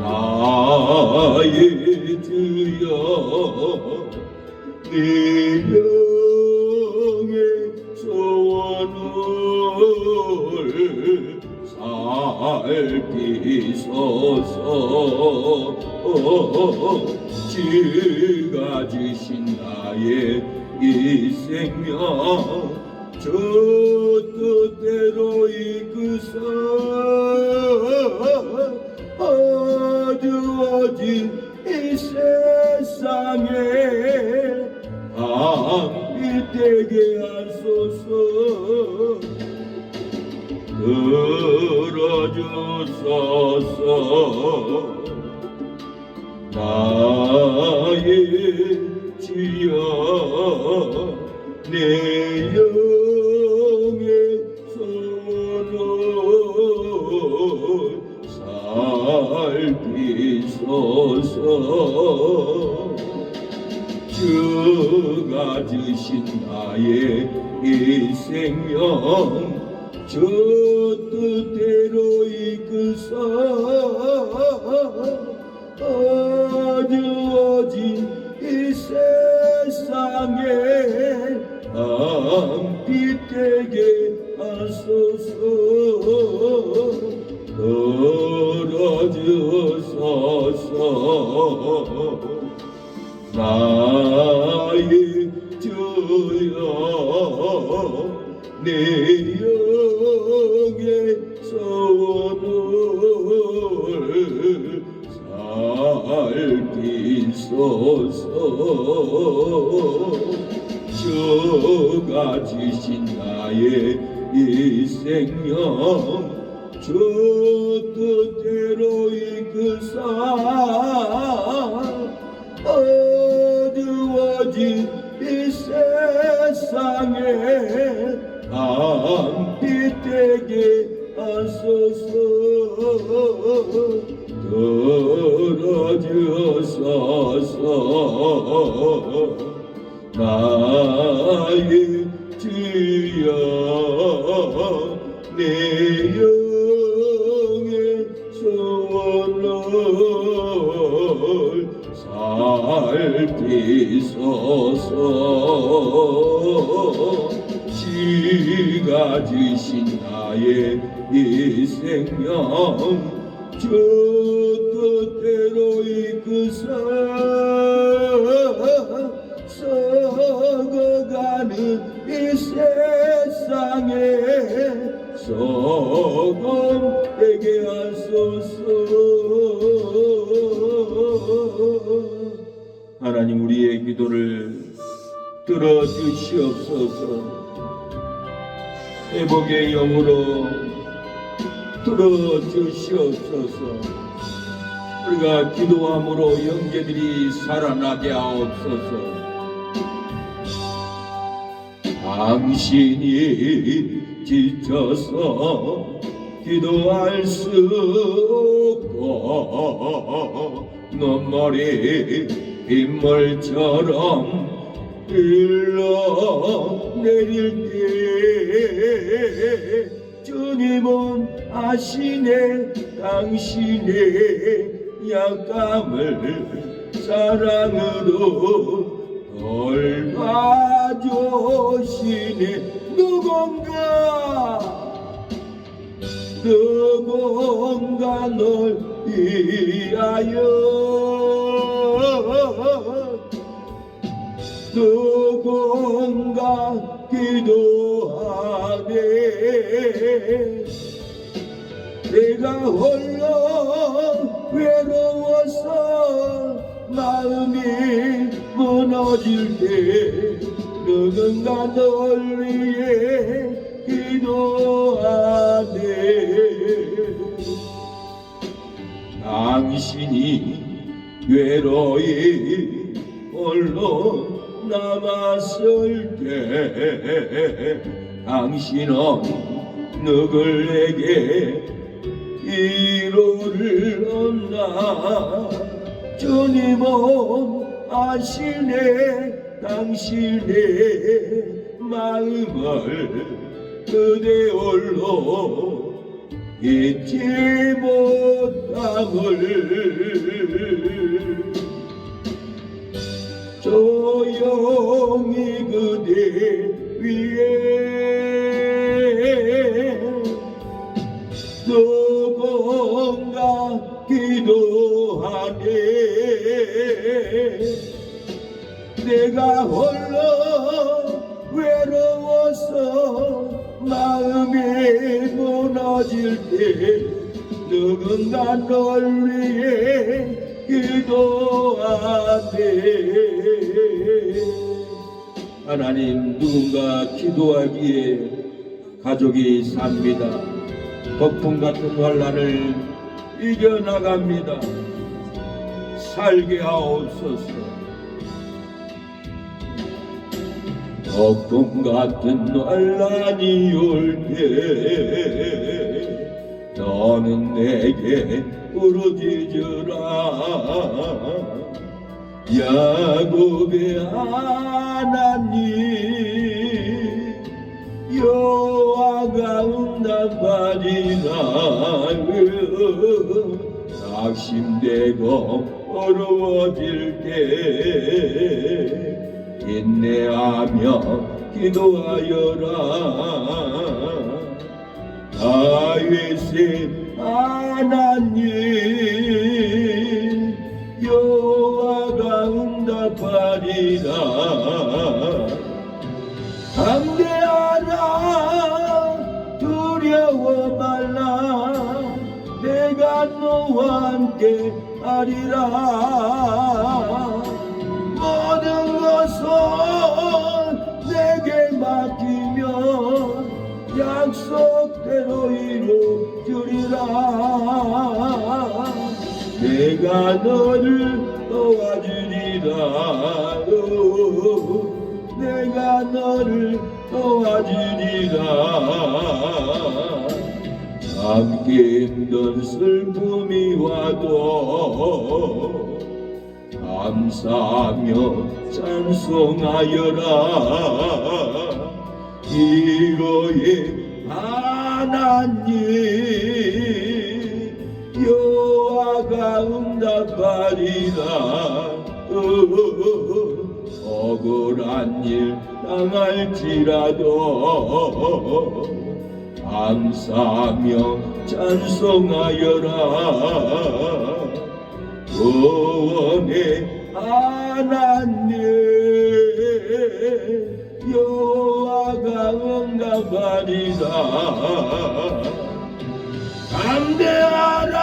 나의 주여 네 영의 소원을 살피소서. 주가 주신 나의 이 생명 저 뜻대로 이끄사 어두워진 이 세상에 밤이 되게 하소서. 들어주소서. 나의 주여 내 영의 소원을 살피소서. 주가 주신 나의 이 생명 저 뜻대로 이끄사 어두워진 이 세상에 밤빛 되게 하소서. 들어주소서. 나의 주여 내 영의 소원을 살피소서. 주가 주신 나의 이 생명 저 뜻대로 이끄사 어두워진 이 세상에 밤빛 되게 하소서. 들어주소서. 나의 주여 내 영의 소원을 살피소서. 주가 주신 나의 이 생명 저 뜻대로 이끄사 썩어가는 이 세상에 소금 되게 하소서. 하나님 우리의 기도를 들어주시옵소서. 회복의 영으로 들어주시옵소서. 우리가 기도함으로 형제들이 살아나게 하옵소서. 당신이 지쳐서 기도할 수 없고 눈물이 빗물처럼 흘러내릴 때 주님은 아시네. 당신의 약감을 사랑으로 돌봐주시네. 누군가 널 위하여 누군가 기도하네. 내가 홀로 외로워서 마음이 무너질 때 누군가 널 위해 기도하네. 당신이 외로이 홀로 남았을 때 당신은 누구에게 위로를 얻나. 주님은 아시네. 당신의 마음을 그대 홀로 잊지 못함을 조용히 그대 위에 누군가 기도하네. 내가 홀로 외로워서 마음이 무너질 때 누군가 널 위해 기도하네. 하나님, 누군가 기도하기에 가족이 삽니다. 폭풍 같은 환난을 이겨나갑니다. 살게 하옵소서. 폭풍 같은 환난이 올 때 너는 내게 부르짖으라. 야곱의 하나님 여호와가 응답하리라. 낙심되고 어려워질 때 인내하며 기도하여라. 다윗의 하나님 여호와가 응답하리라. 담대하라 두려워 말라. 내가 너와 함께 하리라. 모든 것을 내게 맡기며 약속대로 이루주리라. 내가 너를 도와주리라. 내가 너를 도와주리라. 함께 힘든 슬픔이 와도 감사하며 찬송하여라. 이로의 하나님 여호와가 응답하리라. 억울한 일 당할지라도 감사하며 찬송하여라. 구원의 하나님 여호와가 응답하리라. 담대하라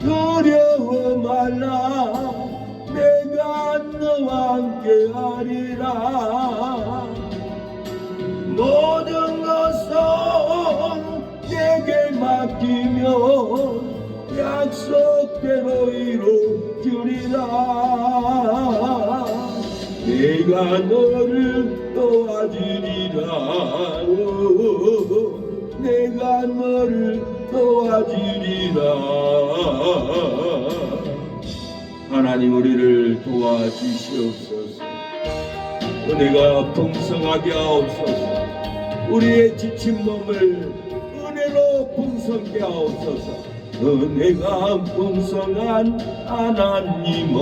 두려워 말라. 내가 너와 함께 하리라. 모든 것을 내게 맡기며 약속대로 이루주리라. 내가 너를 도와주리라. 내가 너를 도와주리라. 하나님, 우리를 도와주시옵소서. 은혜가 풍성하게 하옵소서. 우리의 지친 몸을 은혜로 풍성케 하옵소서. 은혜가 풍성한 하나님은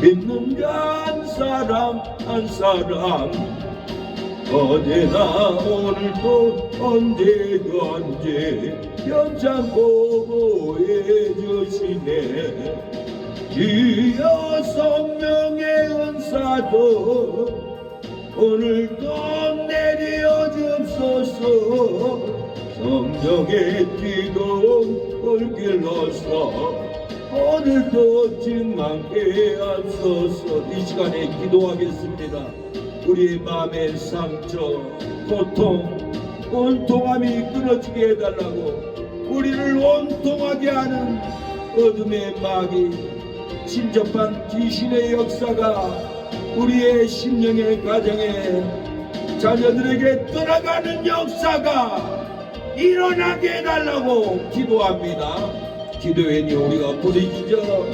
믿는 자 한 사람 한 사람 어제나 오늘도 언제든지 연장고 보호해주시네. 주여 성령의 은사도 오늘도 내려 주옵소서. 성령의 기도 불길러서 오늘도 증망케 하소서. 이 시간에 기도하겠습니다. 우리 마음의 상처, 고통, 온통함이 끊어지게 해달라고 우리를 온통하게 하는 어둠의 마귀, 침접한 귀신의 역사가 우리의 심령의 가정에 자녀들에게 떠나가는 역사가 일어나게 해달라고 기도합니다. 기도하니 우리가 부르짖어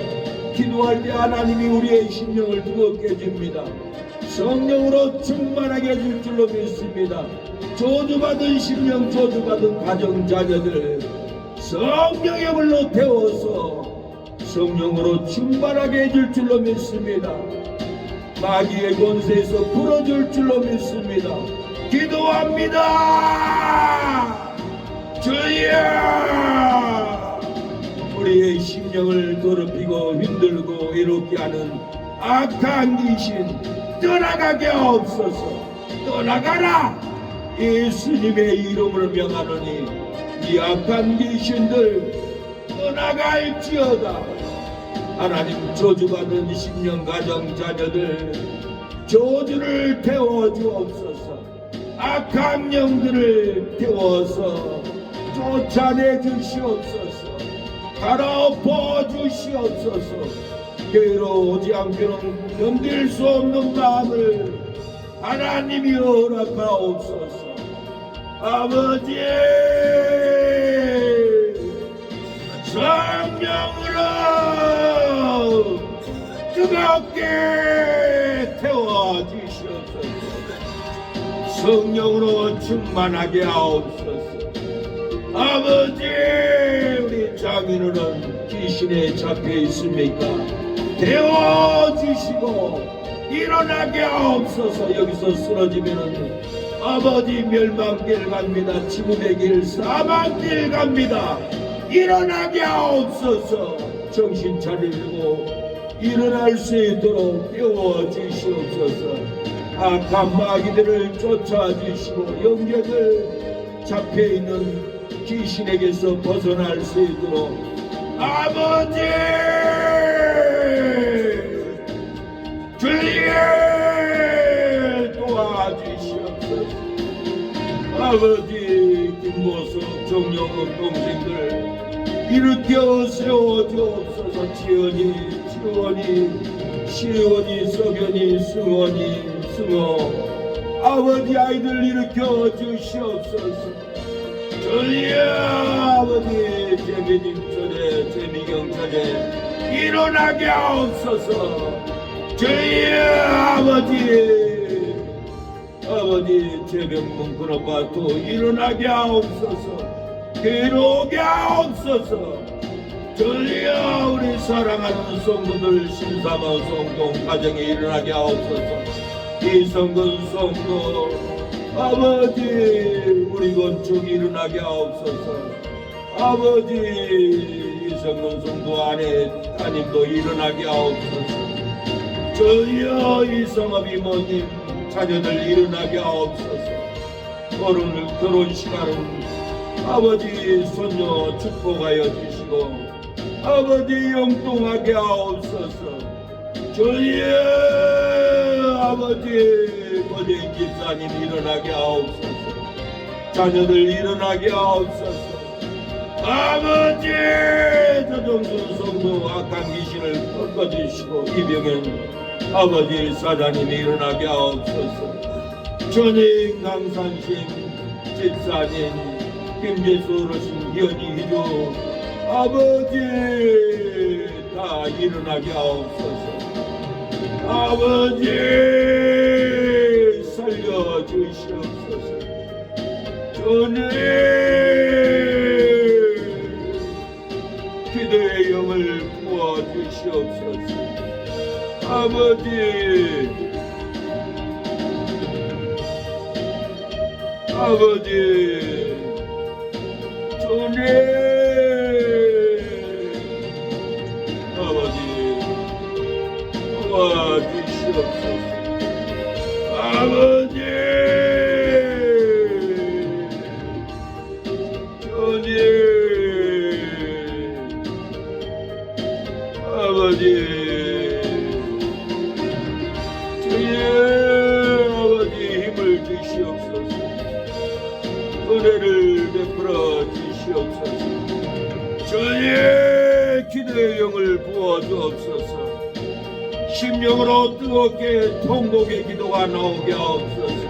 기도할 때 하나님이 우리의 심령을 뜨겁게 해줍니다. 성령으로 충만하게 해줄 줄로 믿습니다. 저주받은 심령, 저주받은 가정 자녀들 성령의 불로 태워서 성령으로 충만하게 해줄 줄로 믿습니다. 마귀의 권세에서 풀어줄 줄로 믿습니다. 기도합니다. 주여, 우리의 심령을 더럽히고 힘들고 이롭게 하는 악한 귀신 떠나가게 하옵소서. 떠나가라. 예수님의 이름으로 명하노니 이 악한 귀신들 떠나갈지어다. 하나님, 저주받은 심령 가정 자녀들 저주를 태워주옵소서. 악한 영들을 태워서 쫓아내 주시옵소서. 갈아엎어 주시옵소서. 괴로우지 않게는 견딜 수 없는 마음을 하나님이 허락하옵소서. 아버지, 성령으로 뜨겁게 태워주시옵소서. 성령으로 충만하게 하옵소서. 아버지, 우리 장인어른 귀신에 잡혀 있습니까? 태워주시고 일어나게 하옵소서. 여기서 쓰러지면은 아버지 멸망길 갑니다. 지금의 길 사망길 갑니다. 일어나게 하옵소서. 정신 차리고 일어날 수 있도록 깨워주시옵소서. 악한 마귀들을 쫓아주시고 영적을 잡혀있는 귀신에게서 벗어날 수 있도록 아버지 주님 도와주시옵소서. 아버지 김보석 정영업 동생들 일으켜 세워주옵소서. 지연이, 시원이, 석연이, 승원이, 승호 아버지 아이들 일으켜 주시옵소서. 주여, 아버지 재미님 처제, 재미경 처제 일어나게 하옵소서. 주여, 아버지 재병문 그놈아도 일어나게 하옵소서. 괴로우게 하옵소서. 주여, 우리 사랑하는 성도들 신사마 성동 가정에 일어나게 하옵소서. 이성근 성도 아버지 우리 건축 일어나게 하옵소서. 아버지 이성근 성도 아내 따님도 일어나게 하옵소서. 주여, 이성업 이모님 자녀들 일어나게 하옵소서. 오늘 결혼 시간은 아버지 손녀 축복하여 주시고 아버지 영통하게 하옵소서. 주여, 아버지 고대인 집사님 일어나게 하옵소서. 자녀들 일어나게 하옵소서. 아버지 조정순 성도 악한 귀신을 꺾어주시고 이병현 아버지 사장님 일어나게 하옵소서. 전임 강산신 집사님 김재수 어르신 현이 희주 아버지 다 일어나게 하옵소서. 아버지 살려주시옵소서. 주님 기도의 영을 부어주시옵소서. 아버지 주님 도와주시옵소서. 아버지 주님 힘을 주시옵소서. 은혜를 베풀어 주시옵소서. 주의 기도의 영을 부어주옵소서. 심령으로 뜨겁게 통곡의 기도가 나오게 하옵소서.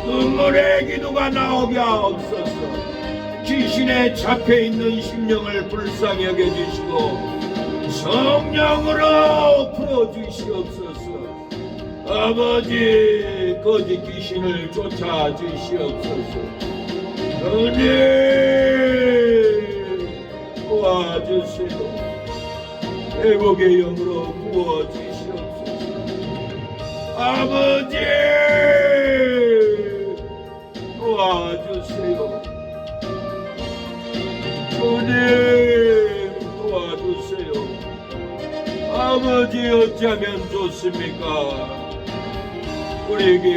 눈물의 기도가 나오게 하옵소서. 귀신에 잡혀있는 심령을 불쌍히 여겨주시고 성령으로 풀어주시옵소서. 아버지 거짓 귀신을 쫓아 주시옵소서. 주님 도와주세요. 회복의 영으로 부어주시옵소서. 아버지 도와주세요. 주님 도와주세요. 아버지 어찌하면 좋습니까? 우리에게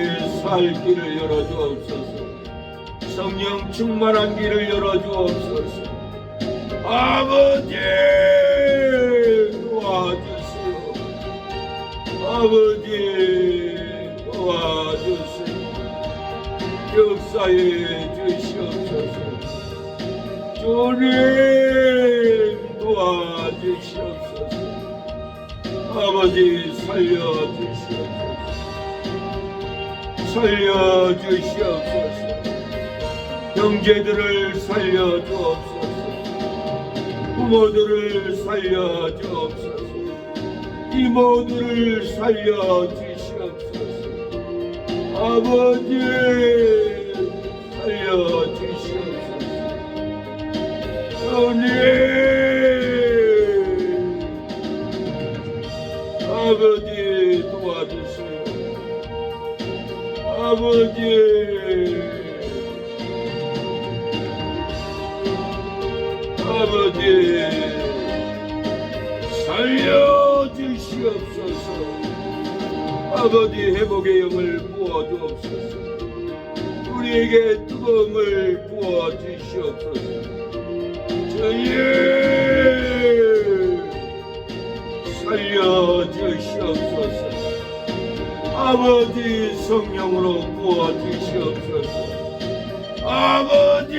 살 길을 열어주옵소서. 성령 충만한 길을 열어주옵소서. 아버지 도와주세요. 아버지 도와주세요. 역사해 주시옵소서. 주님 도와주시옵소서. 아버지 살려주시옵소서. 살려주시옵소서. 형제들을 살려주옵소서. 부모들을 살려주옵소서. 이모들을 살려주시옵소서. 아버지 살려주시옵소서. 주님 아버지 도와주세요. 아버지 살려주시옵소서. 아버지 회복의 영을 부어주옵소서. 우리에게 뜨거움을 부어주시옵소서. 주님 살려주시옵소서. 아버지 성령으로 부어주시옵소서. 아버지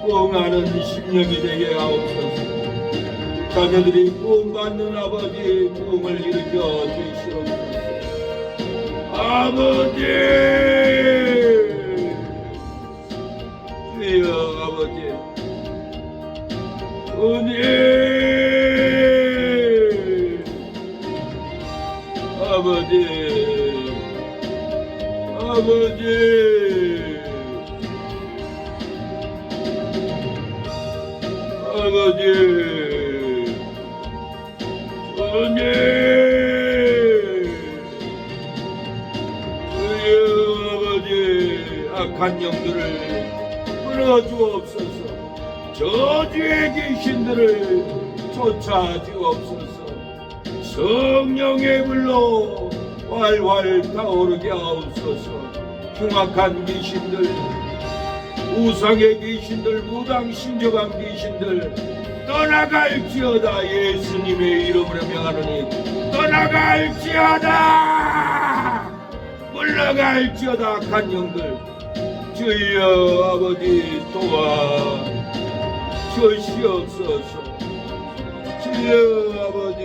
부흥하는 심령이 되게 하옵소서. 자녀들이 부흥받는 아버지 부흥을 일으켜 주시옵소서. 아버지 주여 아버지 주님 아버지 아버지 주님 주여 아버지 악한 영들을 끊어주옵소서. 저주의 귀신들을 쫓아주옵소서. 성령의 불로 활활 타오르게 하옵소서. 흉악한 귀신들, 우상의 귀신들, 무당신적한 귀신들 떠나갈지어다. 예수님의 이름으로 명하노니 떠나갈지어다. 물러갈지어다. 악한 영들 주여 아버지 도와 주시옵소서. 주여 아버지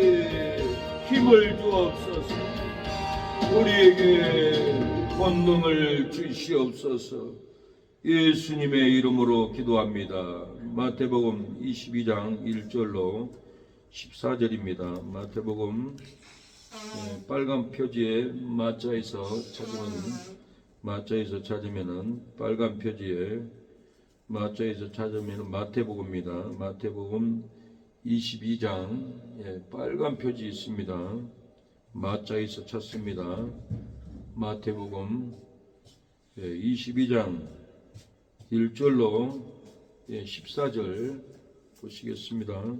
힘을 주옵소서. 우리에게 권능을 주시옵소서. 예수님의 이름으로 기도합니다. 마태복음 22장 1절로 14절입니다. 마태복음 빨간 표지에 마자에서 찾으면은 빨간 표지에 마자에서 찾으면은 마태복음입니다. 마태복음 22장 빨간 표지 있습니다. 마자에서 찾습니다. 마태복음 22장 1절로 14절 보시겠습니다.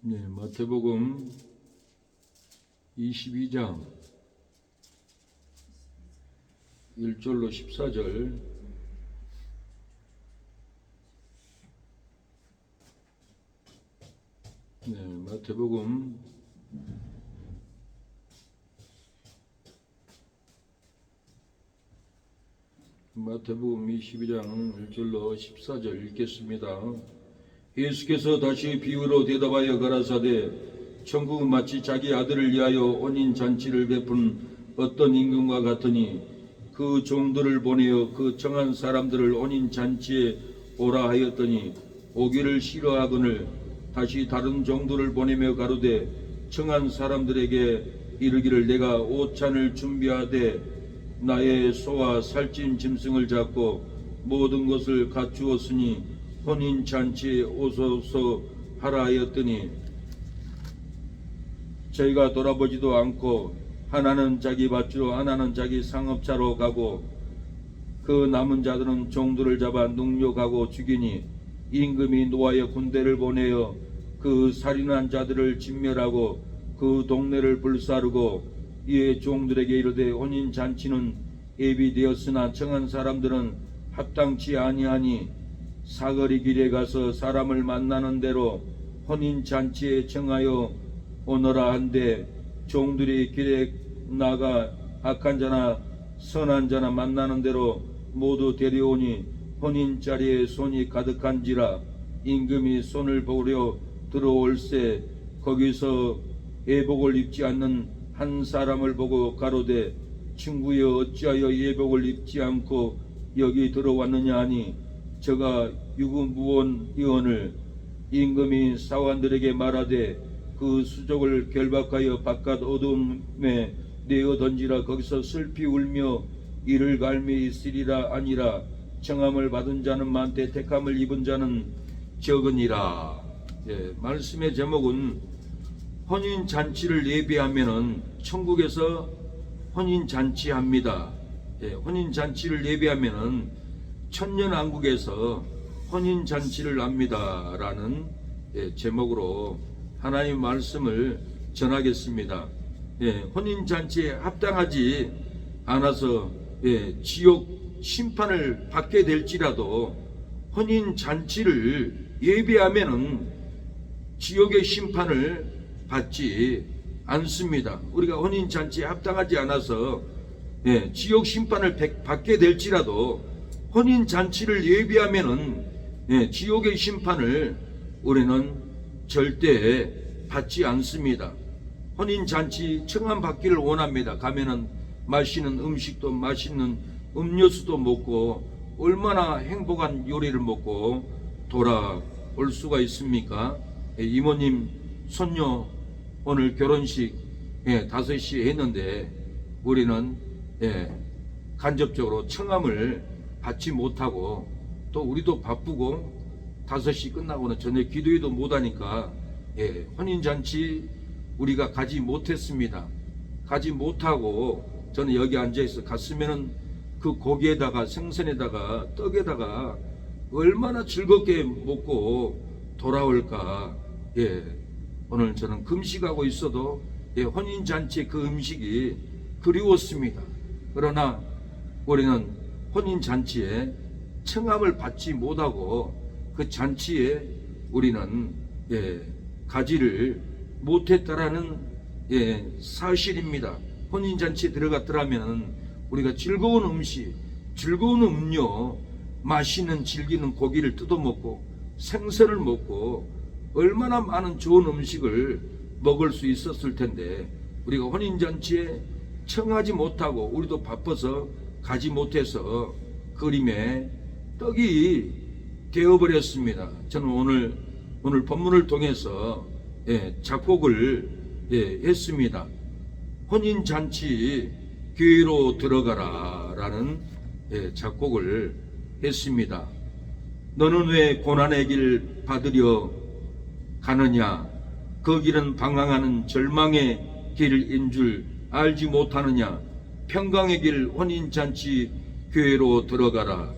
마태복음 22장 1절로 14절. 마태복음 22장 1절로 14절 읽겠습니다. 예수께서 다시 비유로 대답하여 가라사대 천국은 마치 자기 아들을 위하여 혼인잔치를 베푼 어떤 임금과 같으니 그 종들을 보내어 그 청한 사람들을 혼인 잔치에 오라 하였더니 오기를 싫어하거늘 다시 다른 종들을 보내며 가로되 청한 사람들에게 이르기를 내가 오찬을 준비하되 나의 소와 살찐 짐승을 잡고 모든 것을 갖추었으니 혼인 잔치에 오소서 하라 하였더니 저희가 돌아보지도 않고 하나는 자기 밭으로 하나는 자기 상업차로 가고 그 남은 자들은 종들을 잡아 능욕하고 죽이니 임금이 노하여 군대를 보내어 그 살인한 자들을 진멸하고 그 동네를 불사르고 이에 종들에게 이르되 혼인 잔치는 예비되었으나 청한 사람들은 합당치 아니하니 사거리 길에 가서 사람을 만나는 대로 혼인 잔치에 청하여 오너라 한데 종들이 길에 나가 악한 자나 선한 자나 만나는 대로 모두 데려오니 혼인 자리에 손이 가득한지라 임금이 손을 보려 들어올세 거기서 예복을 입지 않는 한 사람을 보고 가로되 친구여 어찌하여 예복을 입지 않고 여기 들어왔느냐 하니 저가 유구무원이언을 임금이 사관들에게 말하되 그 수족을 결박하여 바깥 어둠에 내어 던지라 거기서 슬피 울며 이를 갈미 있으리라 아니라 청함을 받은 자는 많되 택함을 입은 자는 적으니라. 말씀의 제목은 혼인 잔치를 예비하면은 천국에서 혼인 잔치합니다. 혼인 잔치를 예비하면은 천년왕국에서 혼인 잔치를 합니다라는 제목으로 하나님의 말씀을 전하겠습니다. 혼인 잔치에 합당하지 않아서 지옥 심판을 받게 될지라도 혼인 잔치를 예비하면은 지옥의 심판을 받지 않습니다. 우리가 혼인 잔치에 합당하지 않아서 지옥 심판을 받게 될지라도 혼인 잔치를 예비하면은 지옥의 심판을 우리는 절대 받지 않습니다. 혼인 잔치 청함 받기를 원합니다. 가면은 맛있는 음식도 맛있는 음료수도 먹고 얼마나 행복한 요리를 먹고 돌아올 수가 있습니까? 이모님 손녀 오늘 결혼식 5시에 했는데 우리는 간접적으로 청함을 받지 못하고 또 우리도 바쁘고 5시 끝나고는 저녁 기도회도 못하니까 혼인잔치 우리가 가지 못했습니다. 가지 못하고 저는 여기 앉아있어 갔으면은 그 고기에다가 생선에다가 떡에다가 얼마나 즐겁게 먹고 돌아올까. 오늘 저는 금식하고 있어도 혼인잔치의 그 음식이 그리웠습니다. 그러나 우리는 혼인잔치에 청함을 받지 못하고 그 잔치에 우리는 가지를 못했다라는 사실입니다. 혼인잔치에 들어갔더라면 우리가 즐거운 음식, 즐거운 음료, 맛있는 즐기는 고기를 뜯어먹고 생선을 먹고 얼마나 많은 좋은 음식을 먹을 수 있었을 텐데 우리가 혼인잔치에 청하지 못하고 우리도 바빠서 가지 못해서 그림에 떡이 되어버렸습니다. 저는 오늘 본문을 통해서 작곡을 했습니다. 혼인잔치 교회로 들어가라 라는 작곡을 했습니다. 너는 왜 고난의 길 받으려 가느냐? 그 길은 방황하는 절망의 길인 줄 알지 못하느냐? 평강의 길 혼인잔치 교회로 들어가라.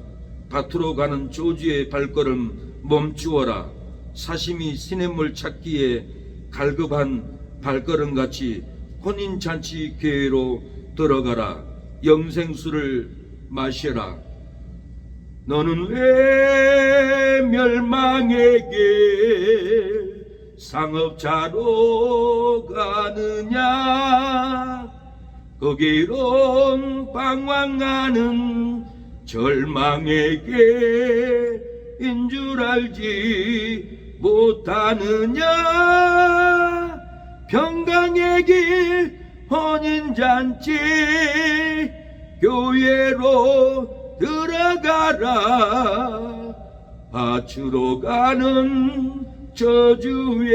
밭으로 가는 조주의 발걸음 멈추어라. 사심이 시냇물 찾기에 갈급한 발걸음같이 혼인잔치 교회로 들어가라. 영생수를 마셔라. 너는 왜 멸망의 길 상업차로 가느냐? 거기론 방황하는 절망의 길인 줄 알지 못하느냐? 평강의 길 혼인잔치 교회로 들어가라. 밭으로 가는 저주에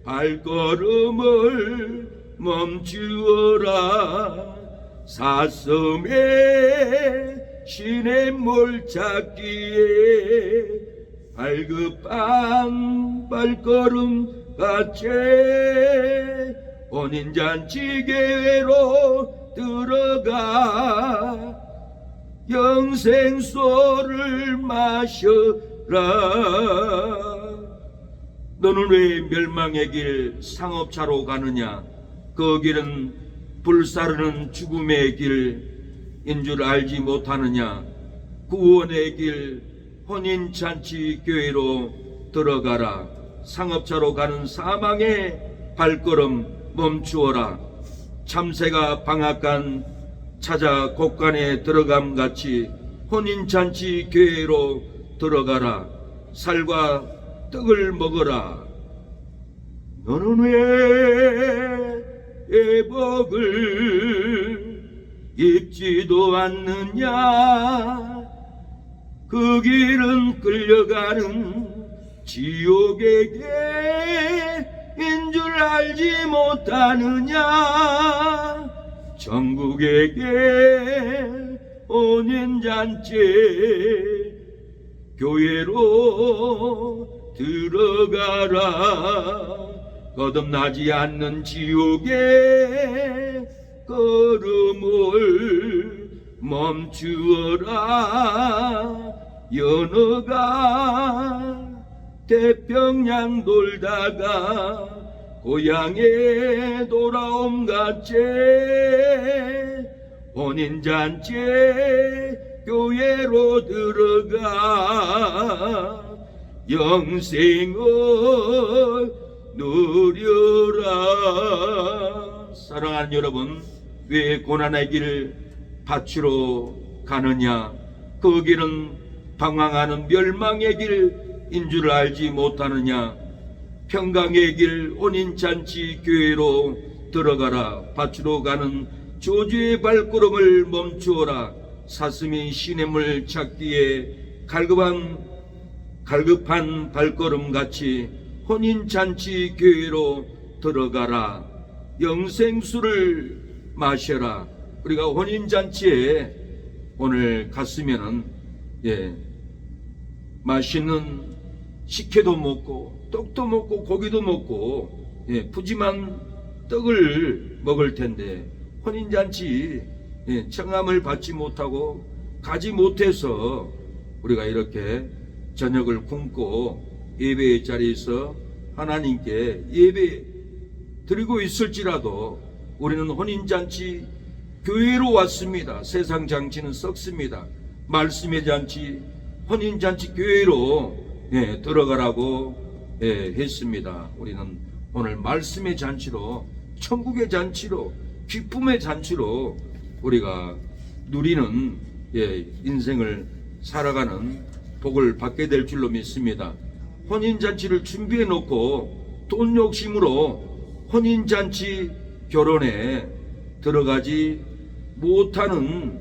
발걸음을 멈추어라. 사슴의 시냇물 찾기에 발급한 발걸음 같이 혼인잔치 교회로 들어가 영생수를 마셔라. 너는 왜 멸망의 길 상업차로 가느냐? 그 길은 불사르는 죽음의 길인 줄 알지 못하느냐? 구원의 길 혼인잔치 교회로 들어가라. 상업차로 가는 사망의 발걸음 멈추어라. 참새가 방앗간 찾아 곡간에 들어감같이 혼인잔치 교회로 들어가라. 살과 떡을 먹어라. 너는 왜 애복을 입지도 않느냐? 그 길은 끌려가는 지옥의 길인 줄 알지 못하느냐? 천국의 길 혼인잔치 교회로 들어가라. 거듭나지 않는 지옥의 걸음을 멈추어라. 연어가 태평양 돌다가 고향에 돌아옴같이 혼인잔치 교회로 들어가 영생을 누려라. 사랑하는 여러분, 왜 고난의 길 밭으로 가느냐? 그 길은 방황하는 멸망의 길인 줄 알지 못하느냐? 평강의 길 혼인잔치 교회로 들어가라. 밭으로 가는 저주의 발걸음을 멈추어라. 사슴이 시냇물 찾기에 갈급한 발걸음같이 혼인잔치 교회로 들어가라. 영생수를 마셔라. 우리가 혼인잔치에 오늘 갔으면은 맛있는 식혜도 먹고 떡도 먹고 고기도 먹고 푸짐한 떡을 먹을 텐데 혼인잔치 청함을 받지 못하고 가지 못해서 우리가 이렇게 저녁을 굶고 예배의 자리에서 하나님께 예배 드리고 있을지라도 우리는 혼인잔치 교회로 왔습니다. 세상 잔치는 썩습니다. 말씀의 잔치 혼인잔치 교회로 들어가라고 했습니다. 우리는 오늘 말씀의 잔치로 천국의 잔치로 기쁨의 잔치로 우리가 누리는 인생을 살아가는 복을 받게 될 줄로 믿습니다. 혼인잔치를 준비해 놓고 돈 욕심으로 혼인잔치 결혼에 들어가지 못하는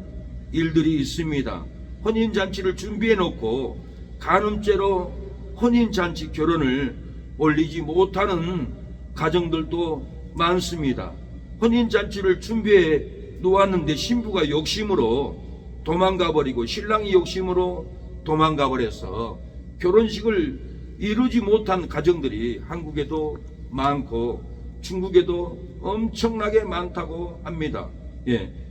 일들이 있습니다. 혼인잔치를 준비해 놓고 간음죄로 혼인잔치 결혼을 올리지 못하는 가정들도 많습니다. 혼인잔치를 준비해 놓았는데 신부가 욕심으로 도망가 버리고 신랑이 욕심으로 도망가 버려서 결혼식을 이루지 못한 가정들이 한국에도 많고 중국에도 엄청나게 많다고 합니다.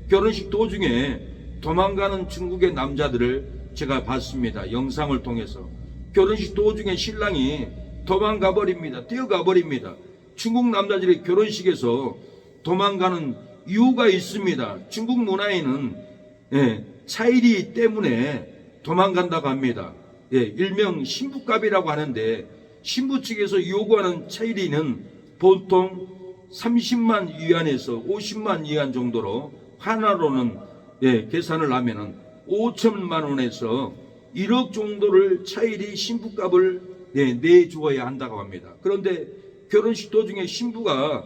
결혼식 도중에 도망가는 중국의 남자들을 제가 봤습니다. 영상을 통해서. 결혼식 도중에 신랑이 도망가 버립니다. 뛰어가 버립니다. 중국 남자들이 결혼식에서 도망가는 이유가 있습니다. 중국 문화에는 차일이 때문에 도망간다고 합니다. 일명 신부값이라고 하는데 신부 측에서 요구하는 차일이는 보통 30만 위안에서 50만 위안 정도로 하나로는 계산을 하면은 5천만 원에서 1억 정도를 차일이 신부값을 내주어야 한다고 합니다. 그런데 결혼식 도중에 신부가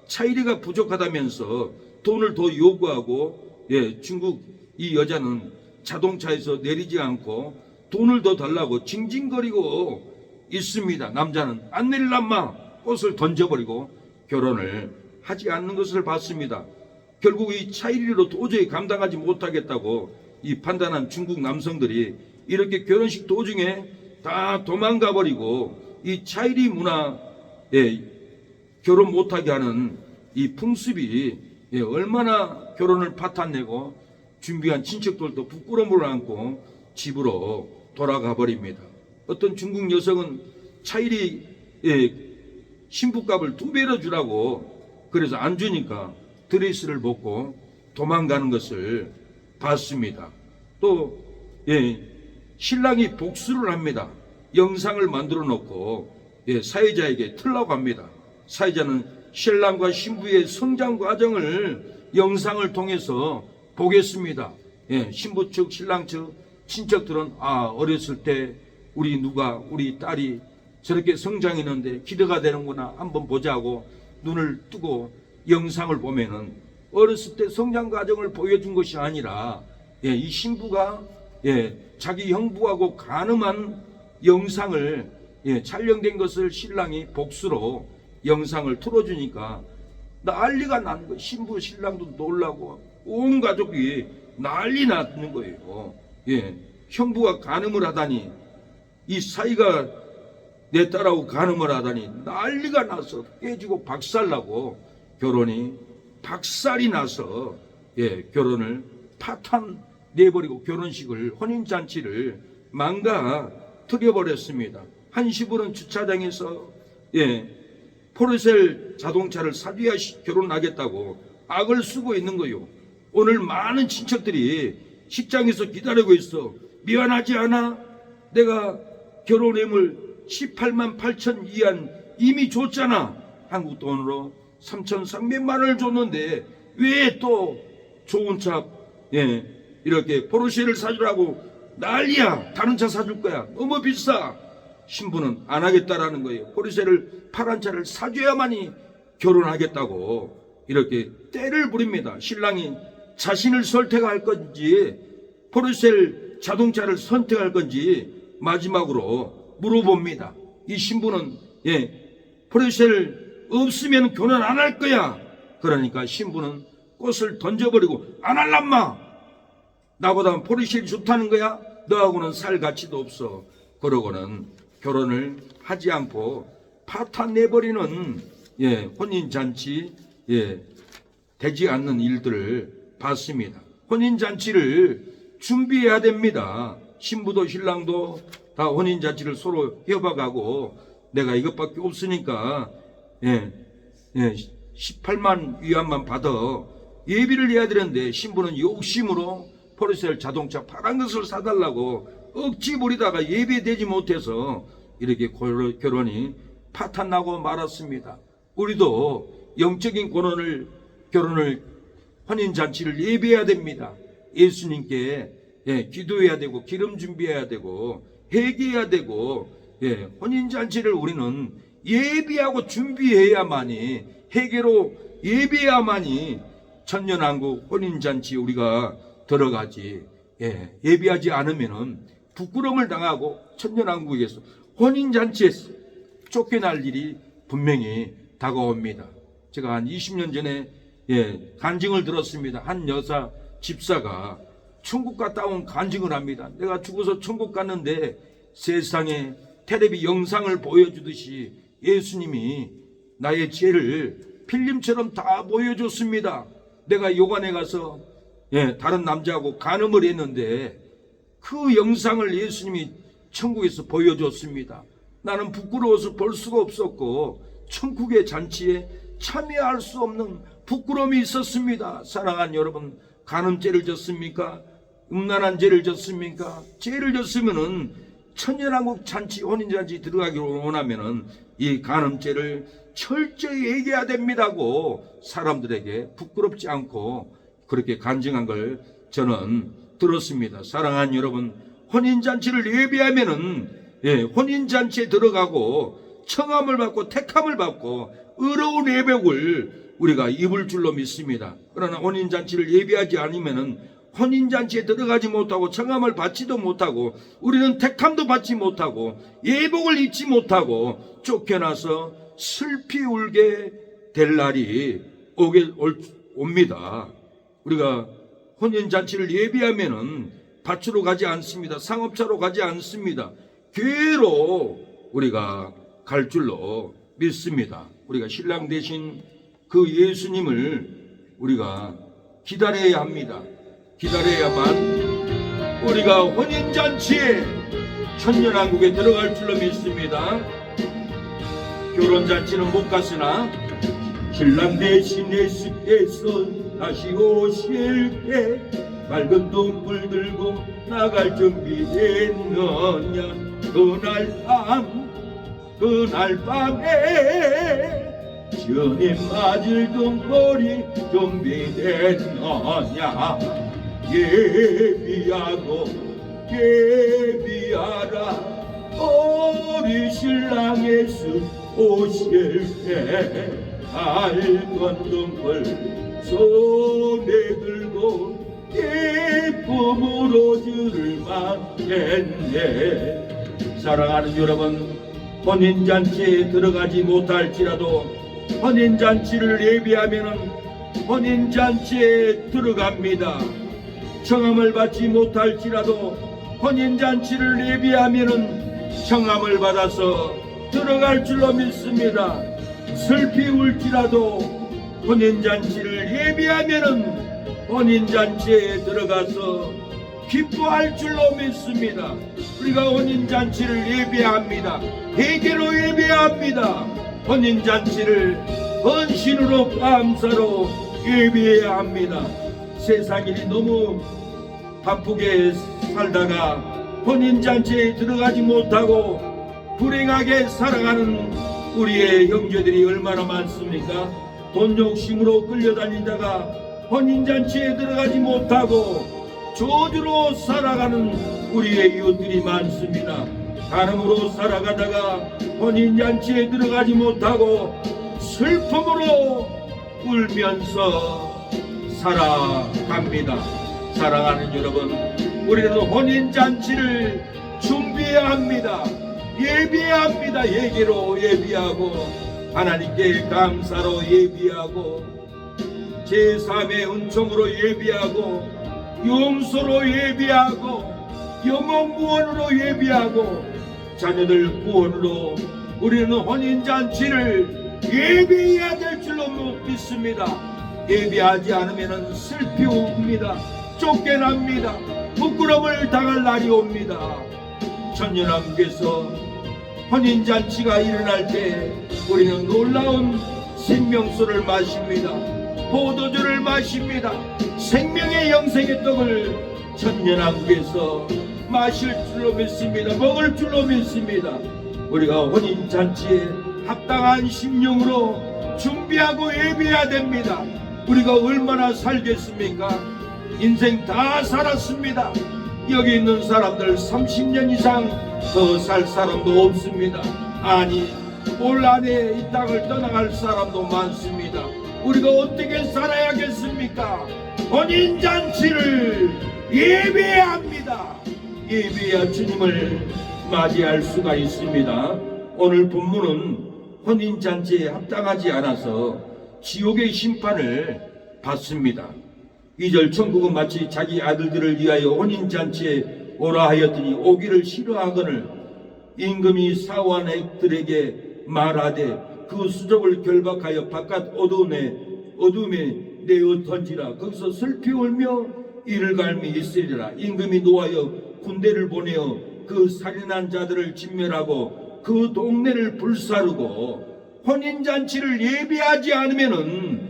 차이리가 부족하다면서 돈을 더 요구하고, 중국 이 여자는 자동차에서 내리지 않고 돈을 더 달라고 징징거리고 있습니다. 남자는 안 내릴란마 꽃을 던져버리고 결혼을 하지 않는 것을 봤습니다. 결국 이 차이리로 도저히 감당하지 못하겠다고 이 판단한 중국 남성들이 이렇게 결혼식 도중에 다 도망가 버리고 이 차이리 문화에 결혼 못하게 하는 이 풍습이 얼마나 결혼을 파탄내고 준비한 친척들도 부끄러움을 안고 집으로 돌아가 버립니다. 어떤 중국 여성은 차이리 신부값을 2배로 주라고 그래서 안 주니까 드레스를 벗고 도망가는 것을 봤습니다. 또 신랑이 복수를 합니다. 영상을 만들어 놓고 사회자에게 틀라고 합니다. 사회자는 신랑과 신부의 성장 과정을 영상을 통해서 보겠습니다. 신부 측 신랑 측 친척들은 어렸을 때 우리 딸이 저렇게 성장했는데 기대가 되는구나 한번 보자고 눈을 뜨고 영상을 보면은 어렸을 때 성장 과정을 보여준 것이 아니라 이 신부가 자기 형부하고 간음한 영상을 촬영된 것을 신랑이 복수로 영상을 틀어주니까 난리가 나는 거예요. 신부 신랑도 놀라고 온 가족이 난리 났는 거예요. 형부가 간음을 하다니 이 사이가 내 딸하고 간음을 하다니 난리가 나서 깨지고 박살나고 결혼이 박살이 나서 결혼을 파탄 내버리고 결혼식을 혼인잔치를 망가뜨려버렸습니다. 한 시부는 주차장에서 포르쉐 자동차를 사줘야 결혼하겠다고 악을 쓰고 있는 거요. 오늘 많은 친척들이 식장에서 기다리고 있어. 미안하지 않아? 내가 결혼임을 18만 8천 위안 이미 줬잖아. 한국 돈으로 3,300만 원을 줬는데 왜 또 좋은 차 이렇게 포르쉐를 사주라고 난리야. 다른 차 사줄 거야. 너무 비싸. 신부는 안 하겠다라는 거예요. 포르쉐를 파란 차를 사줘야만이 결혼하겠다고 이렇게 떼를 부립니다. 신랑이 자신을 선택할 건지 포르쉐 자동차를 선택할 건지 마지막으로 물어봅니다. 이 신부는 포르쉐를 없으면 결혼 안 할 거야. 그러니까 신부는 꽃을 던져버리고 안 할란마. 나보다 포르쉐를 좋다는 거야? 너하고는 살 가치도 없어. 그러고는 결혼을 하지 않고 파탄 내버리는 혼인잔치 되지 않는 일들을 봤습니다. 혼인잔치를 준비해야 됩니다. 신부도 신랑도 다 혼인잔치를 서로 협약하고 내가 이것밖에 없으니까 18만 위안만 받아 예비를 해야 되는데 신부는 욕심으로 포르쉐 자동차 파란 것을 사달라고 억지 부리다가 예배되지 못해서 이렇게 결혼이 파탄나고 말았습니다. 우리도 영적인 결혼을 혼인잔치를 예배해야 됩니다. 예수님께 기도해야 되고 기름 준비해야 되고 회개해야 되고 혼인잔치를 우리는 예비하고 준비해야만이 회개로 예배해야만이 천년왕국 혼인잔치 우리가 들어가지. 예비하지 않으면은 부끄러움을 당하고 천년왕국에서 혼인잔치에서 쫓겨날 일이 분명히 다가옵니다. 제가 한 20년 전에 간증을 들었습니다. 한 여사 집사가 천국 갔다 온 간증을 합니다. 내가 죽어서 천국 갔는데 세상에 텔레비 영상을 보여주듯이 예수님이 나의 죄를 필름처럼 다 보여줬습니다. 내가 요관에 가서 다른 남자하고 간음을 했는데 그 영상을 예수님이 천국에서 보여줬습니다. 나는 부끄러워서 볼 수가 없었고 천국의 잔치에 참여할 수 없는 부끄러움이 있었습니다. 사랑하는 여러분, 간음죄를 졌습니까? 음란한 죄를 졌습니까? 죄를 졌으면은 천년왕국 잔치, 혼인잔치 들어가기를 원하면은 이 간음죄를 철저히 얘기해야 됩니다고 사람들에게 부끄럽지 않고 그렇게 간증한 걸 저는 들었습니다. 사랑하는 여러분, 혼인잔치를 예비하면은 혼인잔치에 들어가고 청함을 받고 택함을 받고 의로운 예배를 우리가 입을 줄로 믿습니다. 그러나 혼인잔치를 예비하지 않으면은 혼인잔치에 들어가지 못하고 청함을 받지도 못하고 우리는 택함도 받지 못하고 예복을 입지 못하고 쫓겨나서 슬피 울게 될 날이 옵니다. 우리가 혼인잔치를 예비하면은 밭으로 가지 않습니다. 상업차로 가지 않습니다. 교회로 우리가 갈 줄로 믿습니다. 우리가 신랑 대신 그 예수님을 우리가 기다려야 합니다. 기다려야만 우리가 혼인잔치에 천년왕국에 들어갈 줄로 믿습니다. 결혼잔치는 못 갔으나 신랑 대신 예수께서 다시 오실 때 맑은 등불 들고 나갈 준비됐느냐. 그날 밤에 시원히 맞을 등불이 준비됐느냐. 예비하라 우리 신랑 예수 오실 때 맑은 등불 손에 들고 기쁨으로 주를 맞겠네. 사랑하는 여러분, 혼인잔치에 들어가지 못할지라도 혼인잔치를 예비하면은 혼인잔치에 들어갑니다. 청함을 받지 못할지라도 혼인잔치를 예비하면은 청함을 받아서 들어갈 줄로 믿습니다. 슬피 울지라도 혼인잔치를 예비하면은 혼인잔치에 들어가서 기뻐할 줄로 믿습니다. 우리가 혼인잔치를 예배합니다. 회개로 예배합니다. 혼인잔치를 헌신으로 감사로 예배해야 합니다. 세상일이 너무 바쁘게 살다가 혼인잔치에 들어가지 못하고 불행하게 살아가는 우리의 형제들이 얼마나 많습니까? 돈 욕심으로 끌려다니다가 혼인잔치에 들어가지 못하고 저주로 살아가는 우리의 이웃들이 많습니다. 가늠으로 살아가다가 혼인잔치에 들어가지 못하고 슬픔으로 울면서 살아갑니다. 사랑하는 여러분, 우리는 혼인잔치를 준비해야 합니다. 예비해야 합니다. 예기로 예비하고 하나님께 감사로 예비하고 제3의 은총으로 예비하고 용서로 예비하고 영혼 구원으로 예비하고 자녀들 구원으로 우리는 혼인잔치를 예비해야 될 줄로 믿습니다. 예비하지 않으면 슬피 옵니다. 쫓겨납니다. 부끄러움을 당할 날이 옵니다. 천년왕국에서 혼인잔치가 일어날 때 우리는 놀라운 생명수를 마십니다. 포도주를 마십니다. 생명의 영생의 떡을 천년왕국에서 마실 줄로 믿습니다. 먹을 줄로 믿습니다. 우리가 혼인잔치에 합당한 심령으로 준비하고 예비해야 됩니다. 우리가 얼마나 살겠습니까? 인생 다 살았습니다. 여기 있는 사람들 30년 이상 더 살 사람도 없습니다. 아니, 올 안에 이 땅을 떠나갈 사람도 많습니다. 우리가 어떻게 살아야겠습니까? 혼인잔치를 예배해야 합니다. 예배해야 주님을 맞이할 수가 있습니다. 오늘 본문은 혼인잔치에 합당하지 않아서 지옥의 심판을 받습니다. 2절 천국은 마치 자기 아들들을 위하여 혼인잔치에 오라 하였더니 오기를 싫어하거늘 임금이 사원 액들에게 말하되 그 수족을 결박하여 바깥 어둠에 내어 던지라. 거기서 슬피 울며 이를 갈미 있으리라. 임금이 노하여 군대를 보내어 그 살인한 자들을 진멸하고 그 동네를 불사르고 혼인잔치를 예비하지 않으면은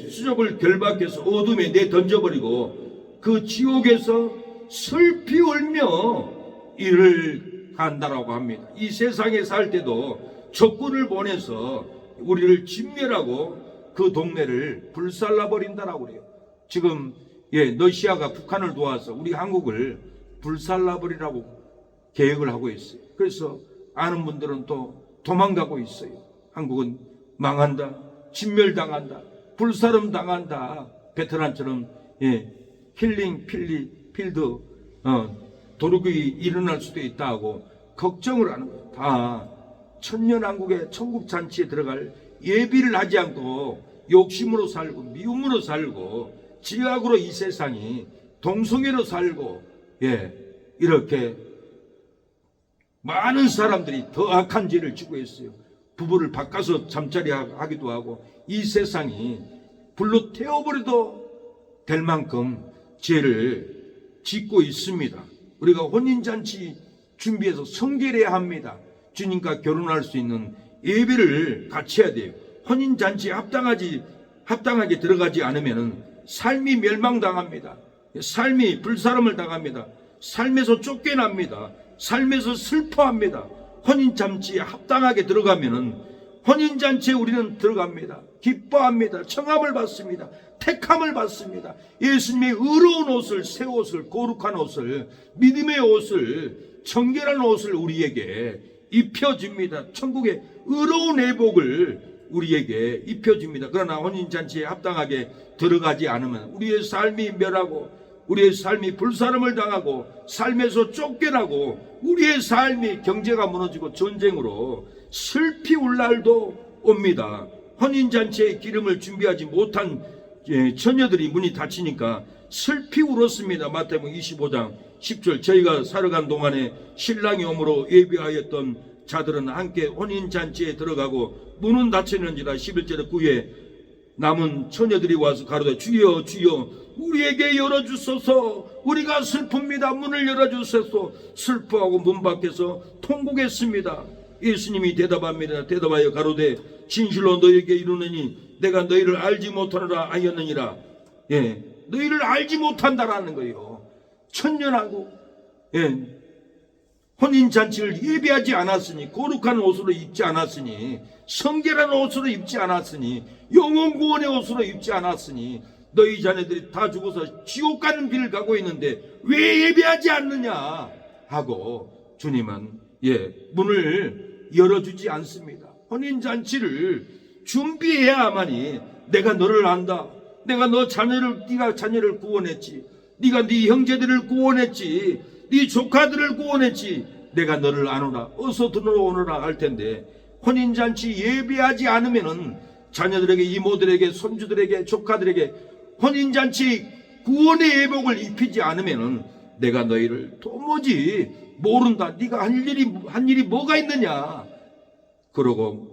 수족을 결박해서 어둠에 내 던져버리고 그 지옥에서 슬피 울며 이를 간다라고 합니다. 이 세상에 살 때도 적군을 보내서 우리를 진멸하고 그 동네를 불살라 버린다라고 그래요. 지금 러시아가 북한을 도와서 우리 한국을 불살라 버리라고 계획을 하고 있어요. 그래서 아는 분들은 또 도망가고 있어요. 한국은 망한다. 진멸당한다, 불사름 당한다. 베트남처럼 힐링 필드 도둑이 일어날 수도 있다고 걱정을 하는 거예요. 다 천년왕국의 천국잔치에 들어갈 예비를 하지 않고 욕심으로 살고 미움으로 살고 지악으로 이 세상이 동성애로 살고 이렇게 많은 사람들이 더 악한 죄를 짓고 있어요. 부부를 바꿔서 잠자리 하기도 하고 이 세상이 불로 태워버려도 될 만큼 죄를 짓고 있습니다. 우리가 혼인잔치 준비해서 성결해야 합니다. 주님과 결혼할 수 있는 예배를 같이 해야 돼요. 혼인잔치에 합당하게 들어가지 않으면 삶이 멸망당합니다. 삶이 불사름을 당합니다. 삶에서 쫓겨납니다. 삶에서 슬퍼합니다. 혼인잔치에 합당하게 들어가면은 혼인잔치에 우리는 들어갑니다. 기뻐합니다. 청함을 받습니다. 택함을 받습니다. 예수님의 의로운 옷을, 새 옷을, 거룩한 옷을, 믿음의 옷을, 정결한 옷을 우리에게 입혀줍니다. 천국의 의로운 회복을 우리에게 입혀줍니다. 그러나 혼인잔치에 합당하게 들어가지 않으면 우리의 삶이 멸하고 우리의 삶이 불사름을 당하고 삶에서 쫓겨나고 우리의 삶이 경제가 무너지고 전쟁으로 슬피 울 날도 옵니다. 혼인잔치에 기름을 준비하지 못한 처녀들이 문이 닫히니까 슬피 울었습니다. 마태복음 25장 10절 저희가 살아간 동안에 신랑이 오므로 예비하였던 자들은 함께 혼인잔치에 들어가고 문은 닫혔는지라 11절에 구에 남은 처녀들이 와서 가로되 주여 주여 우리에게 열어주소서 우리가 슬픕니다. 문을 열어주소서. 슬퍼하고 문 밖에서 통곡했습니다. 예수님이 대답합니다. 대답하여 가로되 진실로 너희에게 이르노니 내가 너희를 알지 못하노라 하였느니라. 너희를 알지 못한다라는 거예요. 천년왕국 혼인잔치를 예비하지 않았으니 거룩한 옷으로 입지 않았으니 성결한 옷으로 입지 않았으니 영혼구원의 옷으로 입지 않았으니 너희 자녀들이 다 죽어서 지옥 가는 길을 가고 있는데 왜 예비하지 않느냐 하고 주님은 문을 열어주지 않습니다. 혼인잔치를 준비해야만이 내가 너를 안다. 내가 네가 자녀를 구원했지. 네가 네 형제들을 구원했지. 네 조카들을 구원했지. 내가 너를 아노라. 어서 들어오너라 할 텐데 혼인잔치 예비하지 않으면은 자녀들에게 이모들에게 손주들에게 조카들에게 혼인잔치 구원의 예복을 입히지 않으면은 내가 너희를 도무지 모른다. 네가 한 일이 뭐가 있느냐. 그러고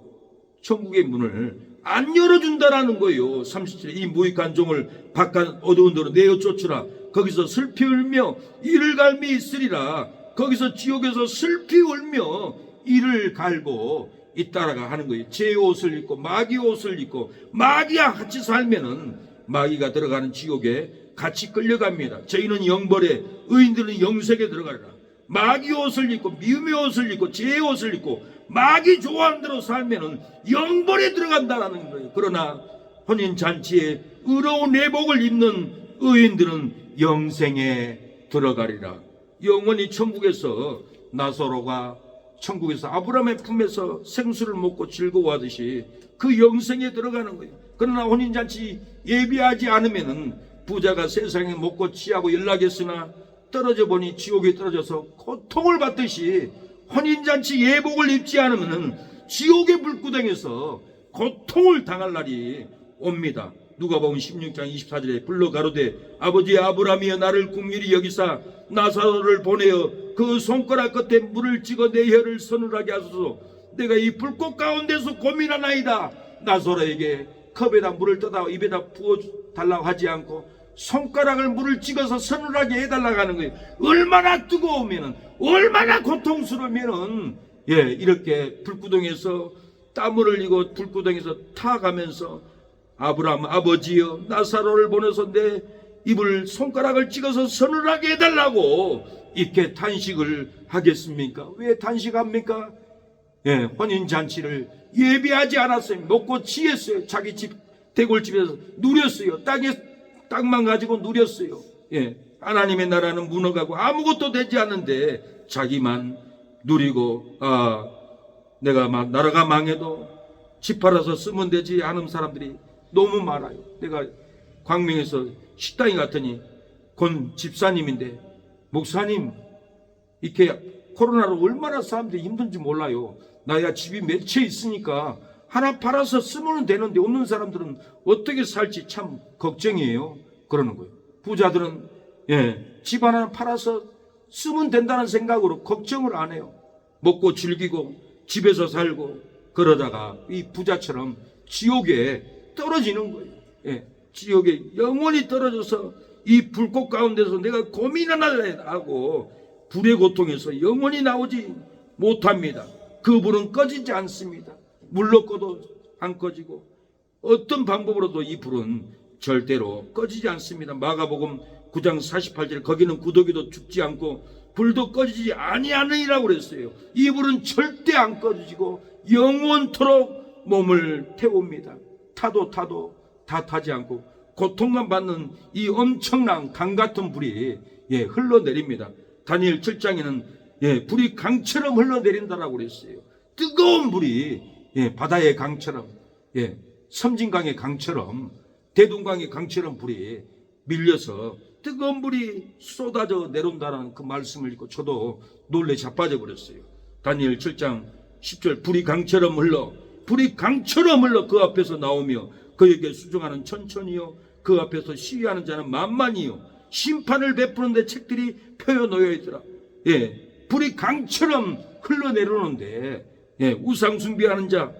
천국의 문을 안 열어준다라는 거예요. 37에 이 무익한 종을 바깥 어두운 데로 내어 쫓으라. 거기서 슬피 울며 이를 갈미 있으리라. 거기서 지옥에서 슬피 울며 이를 갈고 있다라가 하는 거예요. 제 옷을 입고 마귀 옷을 입고 마귀와 같이 살면은 마귀가 들어가는 지옥에 같이 끌려갑니다. 저희는 영벌에 의인들은 영색에 들어가리라. 마귀 옷을 입고 미움의 옷을 입고 제 옷을 입고 마귀 좋아하는 대로 살면은 영벌에 들어간다라는 거예요. 그러나 혼인잔치에 의로운 내복을 입는 의인들은 영생에 들어가리라. 영원히 천국에서 나사로가 천국에서 아브라함의 품에서 생수를 먹고 즐거워하듯이 그 영생에 들어가는 거예요. 그러나 혼인잔치 예비하지 않으면은 부자가 세상에 먹고 취하고 연락했으나 떨어져 보니 지옥에 떨어져서 고통을 받듯이 혼인잔치 예복을 입지 않으면은 지옥의 불구덩에서 고통을 당할 날이 옵니다. 누가복음 16장 24절에 불러 가로되 아버지 아브라함이여 나를 긍휼히 여기사 나사로를 보내어 그 손가락 끝에 물을 찍어 내 혀를 서늘하게 하소서. 내가 이 불꽃 가운데서 고민하나이다. 나사로에게 컵에다 물을 떠다 입에다 부어 달라고 하지 않고 손가락을 물을 찍어서 서늘하게 해달라고 하는 거예요. 얼마나 뜨거우면은 얼마나 고통스러우면은 이렇게 불구덩에서 땀을 흘리고 불구덩에서 타가면서 아브라함 아버지여 나사로를 보내서 내 입을 손가락을 찍어서 서늘하게 해달라고 이렇게 탄식을 하겠습니까? 왜 탄식합니까? 혼인잔치를 예비하지 않았어요. 먹고 취했어요. 자기 집 대골집에서 누렸어요. 땅만 가지고 누렸어요. 하나님의 나라는 무너가고 아무것도 되지 않는데 자기만 누리고 나라가 망해도 집 팔아서 쓰면 되지 않은 사람들이 너무 많아요. 내가 광명에서 식당에 갔더니 권 집사님인데, 목사님 이렇게 코로나로 얼마나 사람들이 힘든지 몰라요. 나야 집이 몇 채 있으니까 하나 팔아서 쓰면 되는데 없는 사람들은 어떻게 살지 참 걱정이에요. 그러는 거예요. 부자들은 집 하나 팔아서 쓰면 된다는 생각으로 걱정을 안 해요. 먹고 즐기고 집에서 살고 그러다가 이 부자처럼 지옥에 떨어지는 거예요. 지옥에 영원히 떨어져서 이 불꽃 가운데서 내가 고민을 하고 불의 고통에서 영원히 나오지 못합니다. 그 불은 꺼지지 않습니다. 물로 꺼도 안 꺼지고 어떤 방법으로도 이 불은 절대로 꺼지지 않습니다. 마가복음 9장 48절, 거기는 구더기도 죽지 않고 불도 꺼지지 아니하느니라고 그랬어요. 이 불은 절대 안 꺼지고 영원토록 몸을 태웁니다. 타도 다 타지 않고 고통만 받는 이 엄청난 강 같은 불이 흘러내립니다. 다니엘 7장에는 불이 강처럼 흘러내린다라고 그랬어요. 뜨거운 불이 바다의 강처럼, 섬진강의 강처럼, 대동강의 강처럼 불이 밀려서 뜨거운 불이 쏟아져 내려온다는 그 말씀을 읽고 저도 놀래 자빠져 버렸어요. 다니엘 7장 10절, 불이 강처럼 흘러 그 앞에서 나오며 그에게 수종하는 천천히요, 그 앞에서 시위하는 자는 만만히요, 심판을 베푸는데 책들이 펴여 놓여 있더라. 불이 강처럼 흘러내려오는데 우상 숭배하는 자,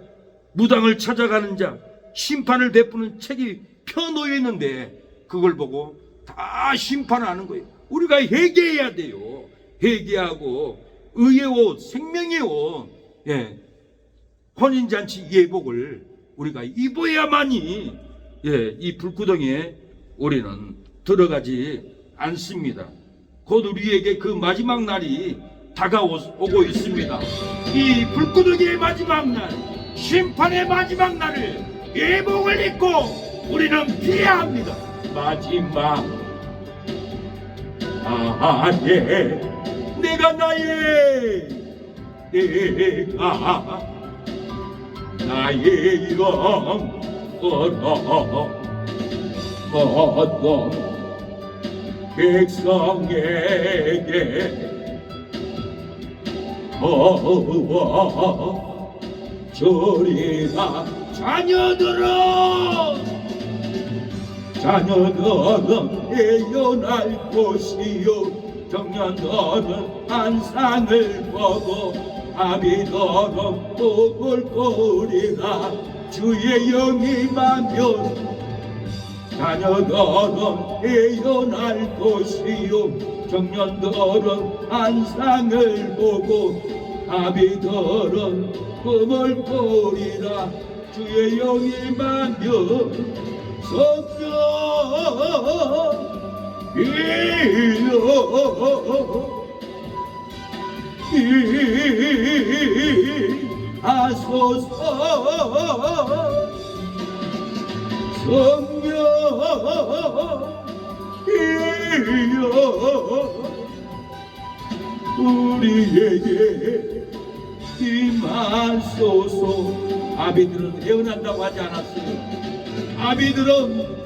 무당을 찾아가는 자, 심판을 베푸는 책이 펴 놓여 있는데 그걸 보고 다 심판하는 거예요. 우리가 회개해야 돼요. 회개하고 의의 옷, 생명의 옷, 혼인잔치 예복을 우리가 입어야만이 이 불구덩이에 우리는 들어가지 않습니다. 곧 우리에게 그 마지막 날이 다가오고 있습니다. 이 불구덩이의 마지막 날, 심판의 마지막 날을 예복을 입고 우리는 피해야 합니다. 마지막 내가 나의 영원한 백성에게 저리라. 자녀들은 예언할 것이요, 청년들은 환상을 보고 아비들은 꿈을 꾸리라. 주의 영이 임하면 자녀들은 예언할 것이요, 청년들은 환상을 보고 아비들은 꿈을 꾸리라. 주의 영이 임하면 성령 하소서. 성령 우리에게 임하소서. 아비들은 예언한다고 하지 않았어요. 아비들은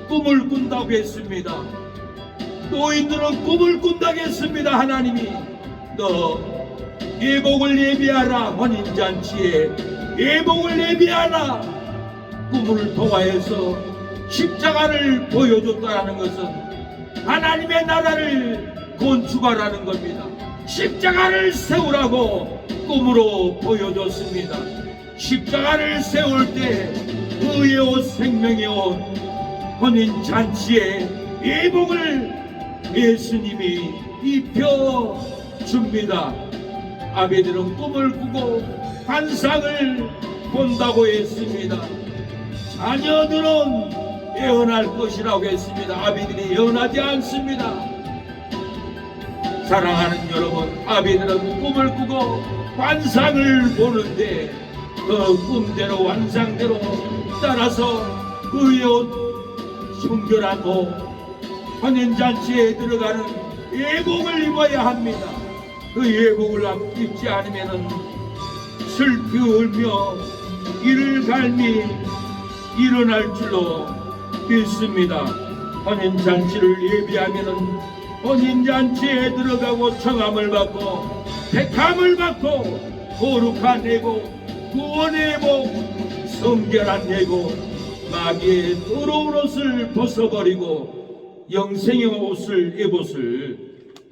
꿈을 꾼다고 했습니다. 노인들은 꿈을 꾼다고 했습니다. 하나님이 너 예복을 예비하라. 혼인잔치에 예복을 예비하라. 꿈을 통하여서 십자가를 보여줬다는 것은 하나님의 나라를 건축하라는 겁니다. 십자가를 세우라고 꿈으로 보여줬습니다. 십자가를 세울 때 의의 옷, 생명의 옷, 혼인잔치에 예복을 예수님이 입혀줍니다. 아비들은 꿈을 꾸고 환상을 본다고 했습니다. 자녀들은 예언할 것이라고 했습니다. 아비들이 예언하지 않습니다. 사랑하는 여러분, 아비들은 꿈을 꾸고 환상을 보는데 그 꿈대로 환상대로 따라서 의의 옷, 순결한 옷, 혼인잔치에 들어가는 예복을 입어야 합니다. 그 예복을 입지 않으면 슬피 울며 이를 갈미 일어날 줄로 믿습니다. 혼인잔치를 예비하면은 혼인잔치에 들어가고 청함을 받고 택함을 받고 거룩한 예고 구원의 복 성결한 예고 마귀의 더러운 옷을 벗어버리고 영생의 옷을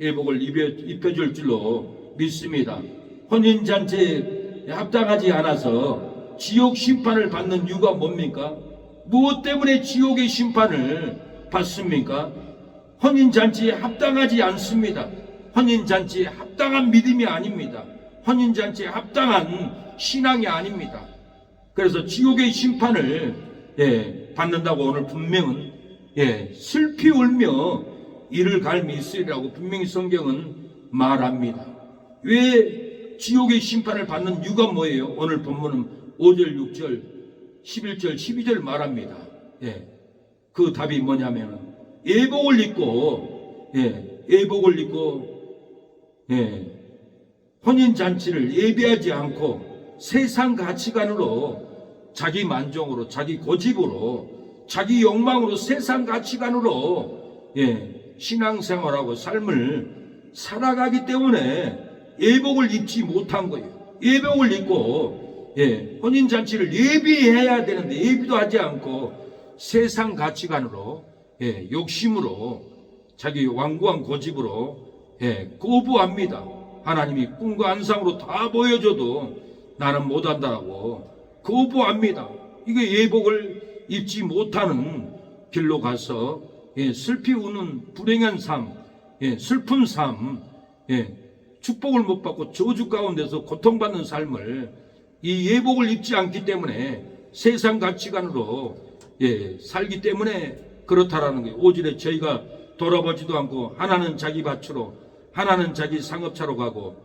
예복을 입혀줄 줄로 믿습니다. 혼인잔치에 합당하지 않아서 지옥 심판을 받는 이유가 뭡니까? 무엇 때문에 지옥의 심판을 받습니까? 혼인잔치에 합당하지 않습니다. 혼인잔치에 합당한 믿음이 아닙니다. 혼인잔치에 합당한 신앙이 아닙니다. 그래서 지옥의 심판을 받는다고 오늘 분명은 슬피 울며 이를 갈미 있으리라고 분명히 성경은 말합니다. 왜 지옥의 심판을 받는 이유가 뭐예요? 오늘 본문은 5절, 6절, 11절, 12절 말합니다. 그 답이 뭐냐면 예복을 입고 혼인잔치를 예비하지 않고 세상 가치관으로 자기 만족으로 자기 고집으로 자기 욕망으로 세상 가치관으로 신앙생활하고 삶을 살아가기 때문에 예복을 입지 못한 거예요. 예복을 입고 혼인잔치를 예비해야 되는데 예비도 하지 않고 세상 가치관으로 욕심으로 자기 완고한 고집으로 거부합니다. 하나님이 꿈과 안상으로 다 보여줘도 나는 못한다고 거부합니다. 이게 예복을 입지 못하는 길로 가서 슬피 우는 불행한 삶, 슬픈 삶, 축복을 못 받고 저주 가운데서 고통받는 삶을 이 예복을 입지 않기 때문에 세상 가치관으로 살기 때문에 그렇다라는 거예요. 5절에 저희가 돌아보지도 않고 하나는 자기 밭으로 하나는 자기 상업차로 가고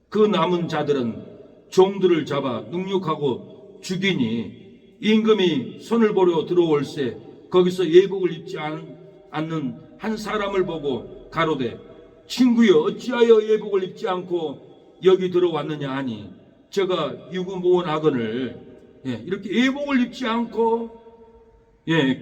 그 남은 자들은 종들을 잡아 능욕하고 죽이니 임금이 손을 보려 들어올세 거기서 예복을 입지 않는 한 사람을 보고 가로되 친구여 어찌하여 예복을 입지 않고 여기 들어왔느냐 하니 저가 유구무원 하거늘 이렇게 예복을 입지 않고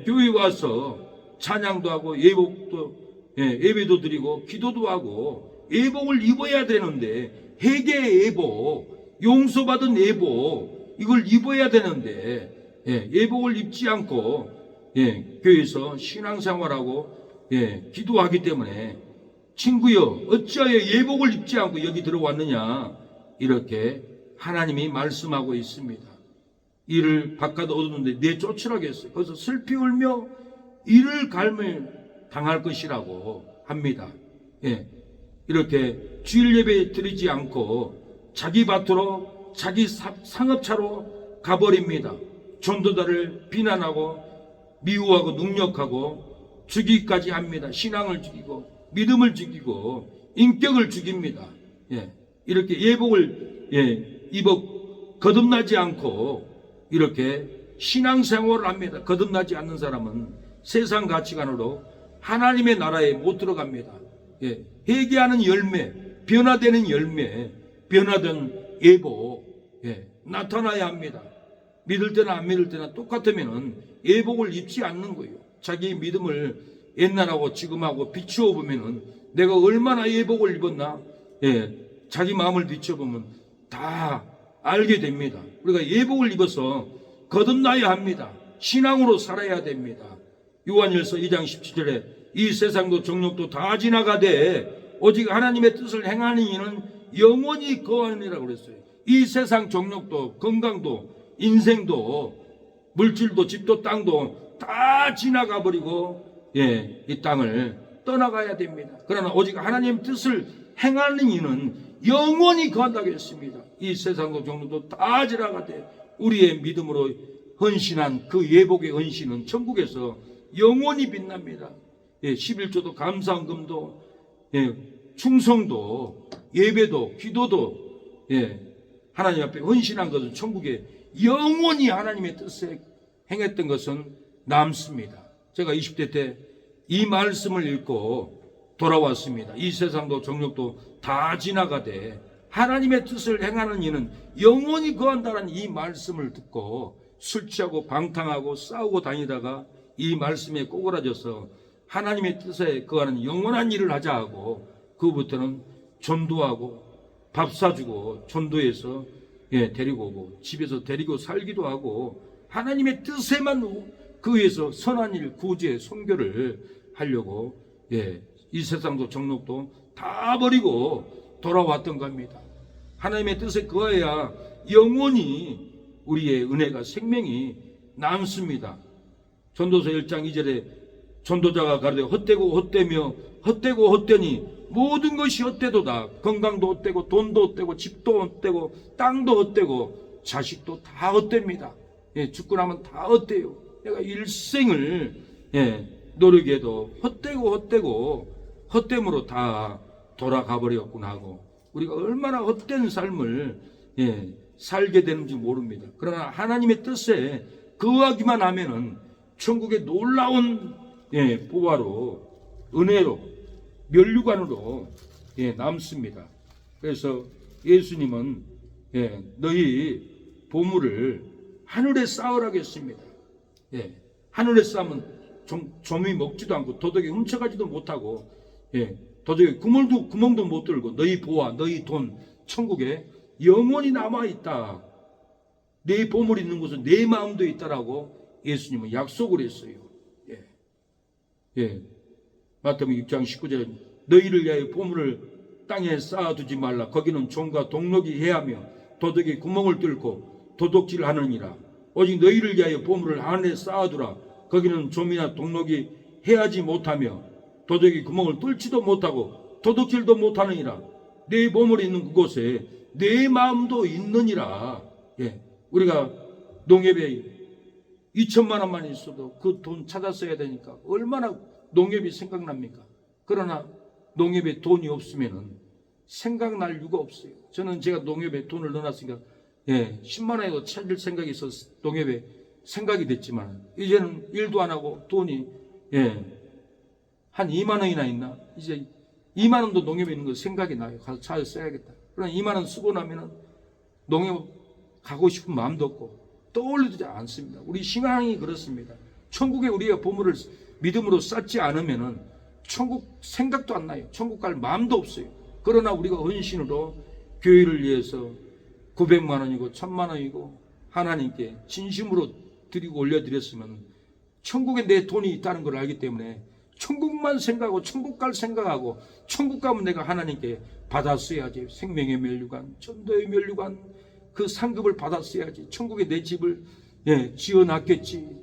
교회 와서 찬양도 하고 예배도 드리고 기도도 하고 예복을 입어야 되는데 회개의 예복, 용서받은 예복 이걸 입어야 되는데 예복을 입지 않고 교회에서 신앙생활하고 기도하기 때문에 친구여 어찌하여 예복을 입지 않고 여기 들어왔느냐 이렇게 하나님이 말씀하고 있습니다. 이를 바깥 얻었는데 내쫓으라고 했어요. 그래서 슬피 울며 이를 갈며 당할 것이라고 합니다. 이렇게 주일 예배 드리지 않고 자기 밭으로 자기 상업차로 가버립니다. 전도자를 비난하고 미워하고 능욕하고 죽이기까지 합니다. 신앙을 죽이고 믿음을 죽이고 인격을 죽입니다. 이렇게 예복을 입어 거듭나지 않고 이렇게 신앙생활을 합니다. 거듭나지 않는 사람은 세상 가치관으로 하나님의 나라에 못 들어갑니다. 회개하는 열매, 변화되는 열매, 변화된 예복 나타나야 합니다. 믿을 때나 안 믿을 때나 똑같으면 예복을 입지 않는 거예요. 자기 믿음을 옛날하고 지금하고 비추어 보면은 내가 얼마나 예복을 입었나 자기 마음을 비춰보면 다 알게 됩니다. 우리가 예복을 입어서 거듭나야 합니다. 신앙으로 살아야 됩니다. 요한일서 2장 17절에 이 세상도 정욕도 다 지나가되 오직 하나님의 뜻을 행하는 이는 영원히 거하느니라고 그랬어요. 이 세상 정욕도 건강도 인생도 물질도 집도 땅도 다 지나가 버리고 이 땅을 떠나가야 됩니다. 그러나 오직 하나님의 뜻을 행하는 이는 영원히 거한다고 했습니다. 이 세상도 정욕도 다 지나가되 우리의 믿음으로 헌신한 그 예복의 헌신은 천국에서 영원히 빛납니다. 11조도 감사헌금도 충성도 예배도 기도도 하나님 앞에 헌신한 것은 천국에 영원히 하나님의 뜻에 행했던 것은 남습니다. 제가 20대 때 이 말씀을 읽고 돌아왔습니다. 이 세상도 정욕도 다 지나가되 하나님의 뜻을 행하는 이는 영원히 거한다는 이 말씀을 듣고 술 취하고 방탕하고 싸우고 다니다가 이 말씀에 꼬그라져서 하나님의 뜻에 거하는 영원한 일을 하자 하고 그부터는 전도하고 밥 사주고 전도해서 데리고 오고 집에서 데리고 살기도 하고 하나님의 뜻에만 그에서 선한 일, 구제, 선교를 하려고 이 세상도 정록도 다 버리고 돌아왔던 겁니다. 하나님의 뜻에 거해야 영원히 우리의 은혜가 생명이 남습니다. 전도서 1장 2절에 전도자가 가로되 헛되고 헛되며 헛되고 헛되니 모든 것이 헛되도다. 건강도 헛되고 돈도 헛되고 집도 헛되고 땅도 헛되고 자식도 다 헛됩니다. 죽고 나면 다 헛돼요. 내가 일생을 노력해도 헛되고 헛됨으로 다 돌아가 버렸구나 하고 우리가 얼마나 헛된 삶을 살게 되는지 모릅니다. 그러나 하나님의 뜻에 거하기만 하면은 천국의 놀라운 보화로 은혜로 면류관으로 남습니다. 그래서 예수님은 너희 보물을 하늘에 쌓으라겠습니다. 하늘에 쌓으면 좀이 먹지도 않고 도둑이 훔쳐가지도 못하고 도둑이 구멍도 못 뚫고 너희 보화 너희 돈 천국에 영원히 남아있다. 내 보물이 있는 곳은 내 마음도 있다라고 예수님은 약속을 했어요. 마태복음 6장 19절 너희를 위하여 보물을 땅에 쌓아두지 말라. 거기는 종과 동록이 해하며 도둑이 구멍을 뚫고 도둑질을 하느니라. 오직 너희를 위하여 보물을 하늘에 쌓아두라. 거기는 좀이나 동록이 해하지 못하며 도둑이 구멍을 뚫지도 못하고 도둑질도 못하느니라. 내 보물이 있는 그곳에 내 마음도 있느니라. 우리가 농협에 2천만 원만 있어도 그 돈 찾아 써야 되니까 얼마나 농협이 생각납니까? 그러나 농협에 돈이 없으면은 생각날 이유가 없어요. 저는 제가 농협에 돈을 넣어놨으니까 10만 원에도 찾을 생각이 있어서 농협에 생각이 됐지만 이제는 일도 안 하고 돈이 한 2만 원이나 있나? 이제 2만 원도 농협에 있는 거 생각이 나요. 가서 찾아 써야겠다. 그러나 2만 원 쓰고 나면은 농협 가고 싶은 마음도 없고 떠올리지 않습니다. 우리 신앙이 그렇습니다. 천국에 우리가 보물을 믿음으로 쌓지 않으면은 천국 생각도 안 나요. 천국 갈 마음도 없어요. 그러나 우리가 헌신으로 교회를 위해서 900만 원이고 1000만 원이고 하나님께 진심으로 드리고 올려드렸으면 천국에 내 돈이 있다는 걸 알기 때문에 천국만 생각하고 천국 갈 생각하고 천국 가면 내가 하나님께 받았어야지. 생명의 면류관, 전도의 면류관 그 상급을 받았어야지. 천국에 내 집을 지어놨겠지.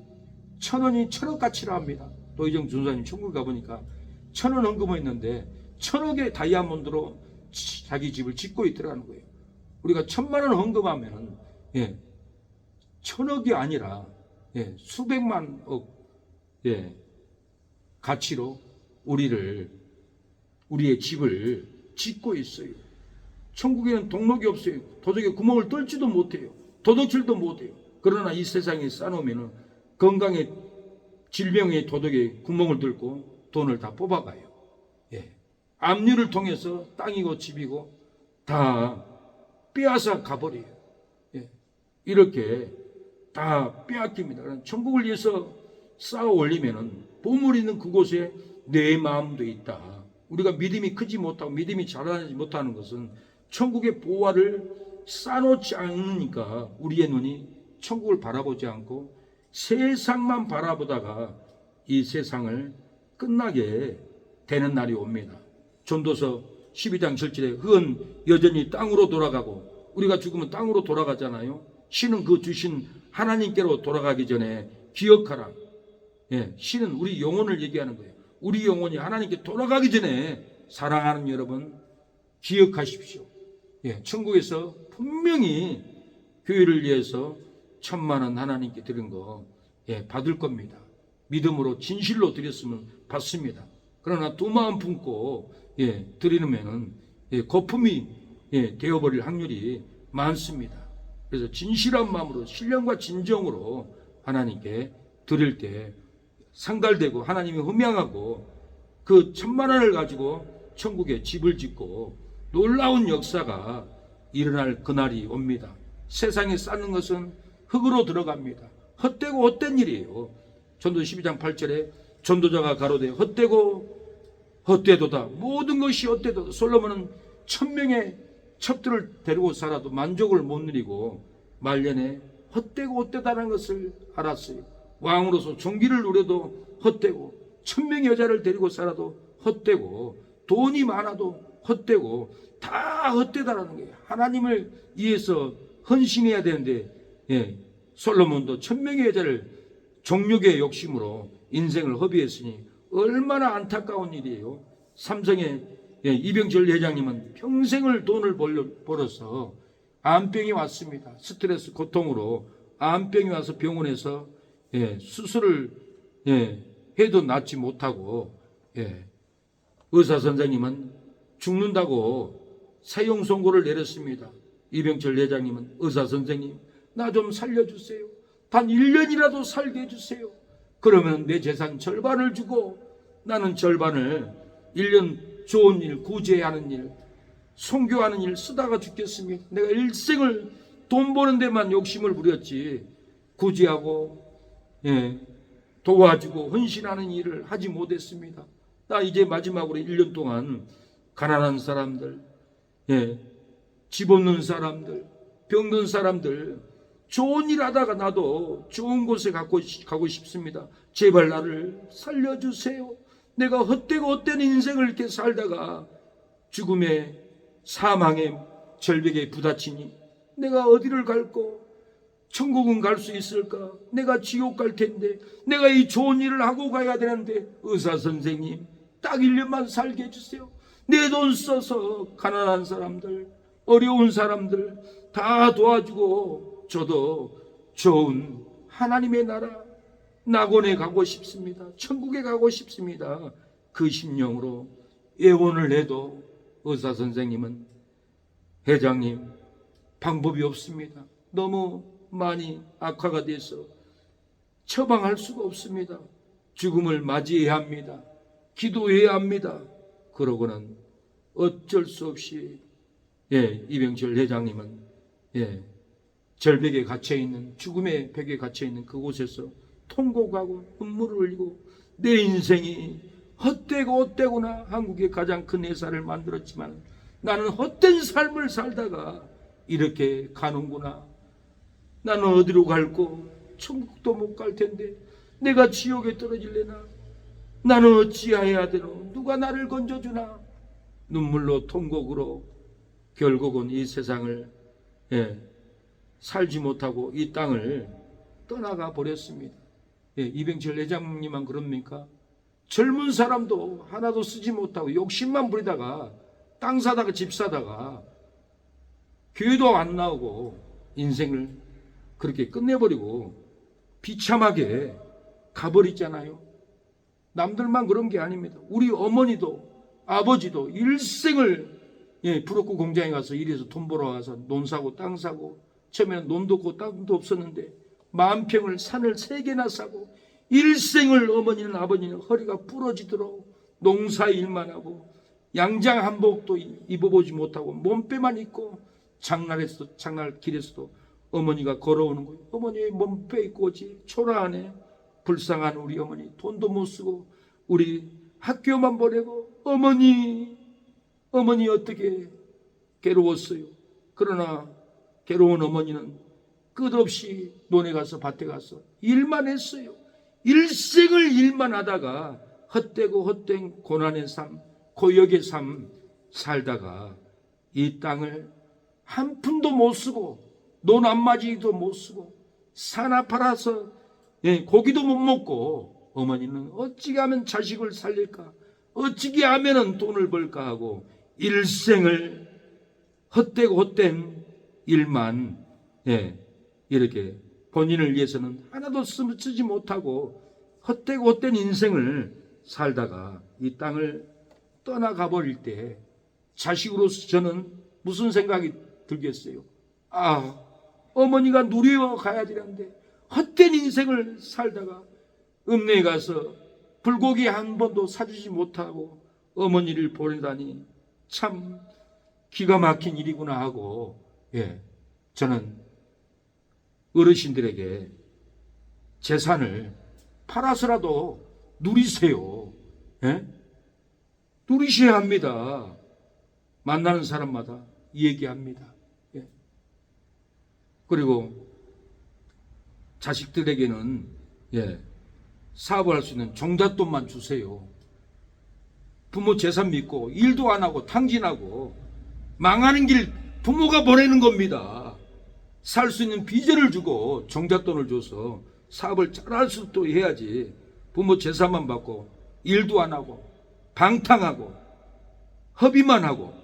1,000원이 1,000억 가치라 합니다. 도의정 준사님 천국에 가보니까 1,000원 헌금했는데 1,000억의 다이아몬드로 자기 집을 짓고 있더라는 거예요. 우리가 1,000만 원 헌금하면은 1,000억이 아니라 수백만 억 가치로 우리의 집을 짓고 있어요. 천국에는 동록이 없어요. 도둑에 구멍을 뚫지도 못해요. 도둑질도 못해요. 그러나 이 세상에 쌓아놓으면 건강에 질병에 도둑에 구멍을 뚫고 돈을 다 뽑아가요. 압류를 통해서 땅이고 집이고 다 빼앗아 가버려요. 이렇게 다 빼앗깁니다. 그럼 천국을 위해서 쌓아 올리면은 보물 있는 그곳에 내 마음도 있다. 우리가 믿음이 크지 못하고 믿음이 자라지 못하는 것은 천국의 보화를 쌓아놓지 않으니까 우리의 눈이 천국을 바라보지 않고 세상만 바라보다가 이 세상을 끝나게 되는 날이 옵니다. 전도서 12장 7절에 흙은 여전히 땅으로 돌아가고 우리가 죽으면 땅으로 돌아가잖아요. 신은 그 주신 하나님께로 돌아가기 전에 기억하라. 신은 우리 영혼을 얘기하는 거예요. 우리 영혼이 하나님께 돌아가기 전에 사랑하는 여러분 기억하십시오. 천국에서 분명히 교회를 위해서 1,000만 원 하나님께 드린 거 받을 겁니다. 믿음으로 진실로 드렸으면 받습니다. 그러나 두 마음 품고 드리면은 거품이 되어버릴 확률이 많습니다. 그래서 진실한 마음으로 신령과 진정으로 하나님께 드릴 때 상달되고 하나님이 흠양하고 그 1,000만 원을 가지고 천국에 집을 짓고 놀라운 역사가 일어날 그날이 옵니다. 세상에 쌓는 것은 흙으로 들어갑니다. 헛되고 헛된 일이에요. 전도 12장 8절에 전도자가 가로되 헛되고 헛되도다. 모든 것이 헛되도다. 솔로몬은 1000명의 첩들을 데리고 살아도 만족을 못 누리고 말년에 헛되고 헛되다는 것을 알았어요. 왕으로서 종기를 누려도 헛되고 1000명의 여자를 데리고 살아도 헛되고 돈이 많아도 헛되고 다 헛되다라는 거예요. 하나님을 위해서 헌신해야 되는데 솔로몬도 1000명의 여자를 정욕의 욕심으로 인생을 허비했으니 얼마나 안타까운 일이에요. 삼성의 이병철 회장님은 평생을 돈을 벌어서 암병이 왔습니다. 스트레스 고통으로 암병이 와서 병원에서 수술을 해도 낫지 못하고 의사 선생님은 죽는다고 사형 선고를 내렸습니다. 이병철 회장님은 의사 선생님 나 좀 살려주세요. 단 1년이라도 살게 해주세요. 그러면 내 재산 절반을 주고 나는 절반을 1년 좋은 일, 구제하는 일, 선교하는 일 쓰다가 죽겠습니다. 내가 일생을 돈 버는 데만 욕심을 부렸지 구제하고 도와주고 헌신하는 일을 하지 못했습니다. 나 이제 마지막으로 1년 동안 가난한 사람들, 집 없는 사람들, 병든 사람들 좋은 일 하다가 나도 좋은 곳에 가고 싶습니다. 제발 나를 살려주세요. 내가 헛되고 헛된 인생을 이렇게 살다가 죽음의 사망의 절벽에 부딪히니 내가 어디를 갈고 천국은 갈 수 있을까? 내가 지옥 갈 텐데 내가 이 좋은 일을 하고 가야 되는데 의사 선생님 딱 1년만 살게 해주세요. 내 돈 써서 가난한 사람들, 어려운 사람들 다 도와주고 저도 좋은 하나님의 나라 낙원에 가고 싶습니다. 천국에 가고 싶습니다. 그 심령으로 예언을 해도 의사 선생님은 회장님 방법이 없습니다. 너무 많이 악화가 돼서 처방할 수가 없습니다. 죽음을 맞이해야 합니다. 기도해야 합니다. 그러고는 어쩔 수 없이 이병철 회장님은 절벽에 갇혀있는 죽음의 벽에 갇혀있는 그곳에서 통곡하고 눈물을 흘리고 내 인생이 헛되고 헛되구나. 한국의 가장 큰 회사를 만들었지만 나는 헛된 삶을 살다가 이렇게 가는구나. 나는 어디로 갈고 천국도 못 갈 텐데 내가 지옥에 떨어질래나. 나는 어찌해야 되노. 누가 나를 건져주나. 눈물로 통곡으로 결국은 이 세상을 살지 못하고 이 땅을 떠나가 버렸습니다. 이병철 회장님만 그럽니까? 젊은 사람도 하나도 쓰지 못하고 욕심만 부리다가 땅 사다가 집 사다가 교회도 안 나오고 인생을 그렇게 끝내버리고 비참하게 가버리잖아요. 남들만 그런 게 아닙니다. 우리 어머니도 아버지도 일생을 브로커 공장에 가서 일해서 돈 벌어와서 논 사고 땅 사고 처음에는 논도 없고 땅도 없었는데 10,000평을 산을 3개나 사고 일생을 어머니는 아버지는 허리가 부러지도록 농사일만 하고 양장 한복도 입어보지 못하고 몸빼만 입고 장날길에서도 어머니가 걸어오는 거예요. 어머니 몸빼 입고 오지 초라하네. 불쌍한 우리 어머니 돈도 못 쓰고 우리 학교만 보내고 어머니 어떻게 괴로웠어요. 그러나 괴로운 어머니는 끝없이 논에 가서 밭에 가서 일만 했어요. 일생을 일만 하다가 헛되고 헛된 고난의 삶, 고역의 삶 살다가 이 땅을 한 푼도 못 쓰고 논 안마지도 못 쓰고 사나 팔아서 고기도 못 먹고 어머니는 어찌게 하면 자식을 살릴까, 어찌게 하면 돈을 벌까 하고 일생을 헛되고 헛된 일만 이렇게 본인을 위해서는 하나도 쓰지 못하고 헛되고 헛된 인생을 살다가 이 땅을 떠나가 버릴 때 자식으로서 저는 무슨 생각이 들겠어요? 어머니가 누리어 가야 되는데 헛된 인생을 살다가 읍내에 가서 불고기 한 번도 사주지 못하고 어머니를 보내다니 참 기가 막힌 일이구나 하고 저는 어르신들에게 재산을 팔아서라도 누리세요. 누리셔야 합니다. 만나는 사람마다 얘기합니다. 그리고 자식들에게는 사업을 할 수 있는 종잣돈만 주세요. 부모 재산 믿고 일도 안 하고 탕진하고 망하는 길 부모가 보내는 겁니다. 살 수 있는 비전을 주고 종잣돈을 줘서 사업을 잘할 수도 해야지. 부모 재산만 받고 일도 안 하고 방탕하고 허비만 하고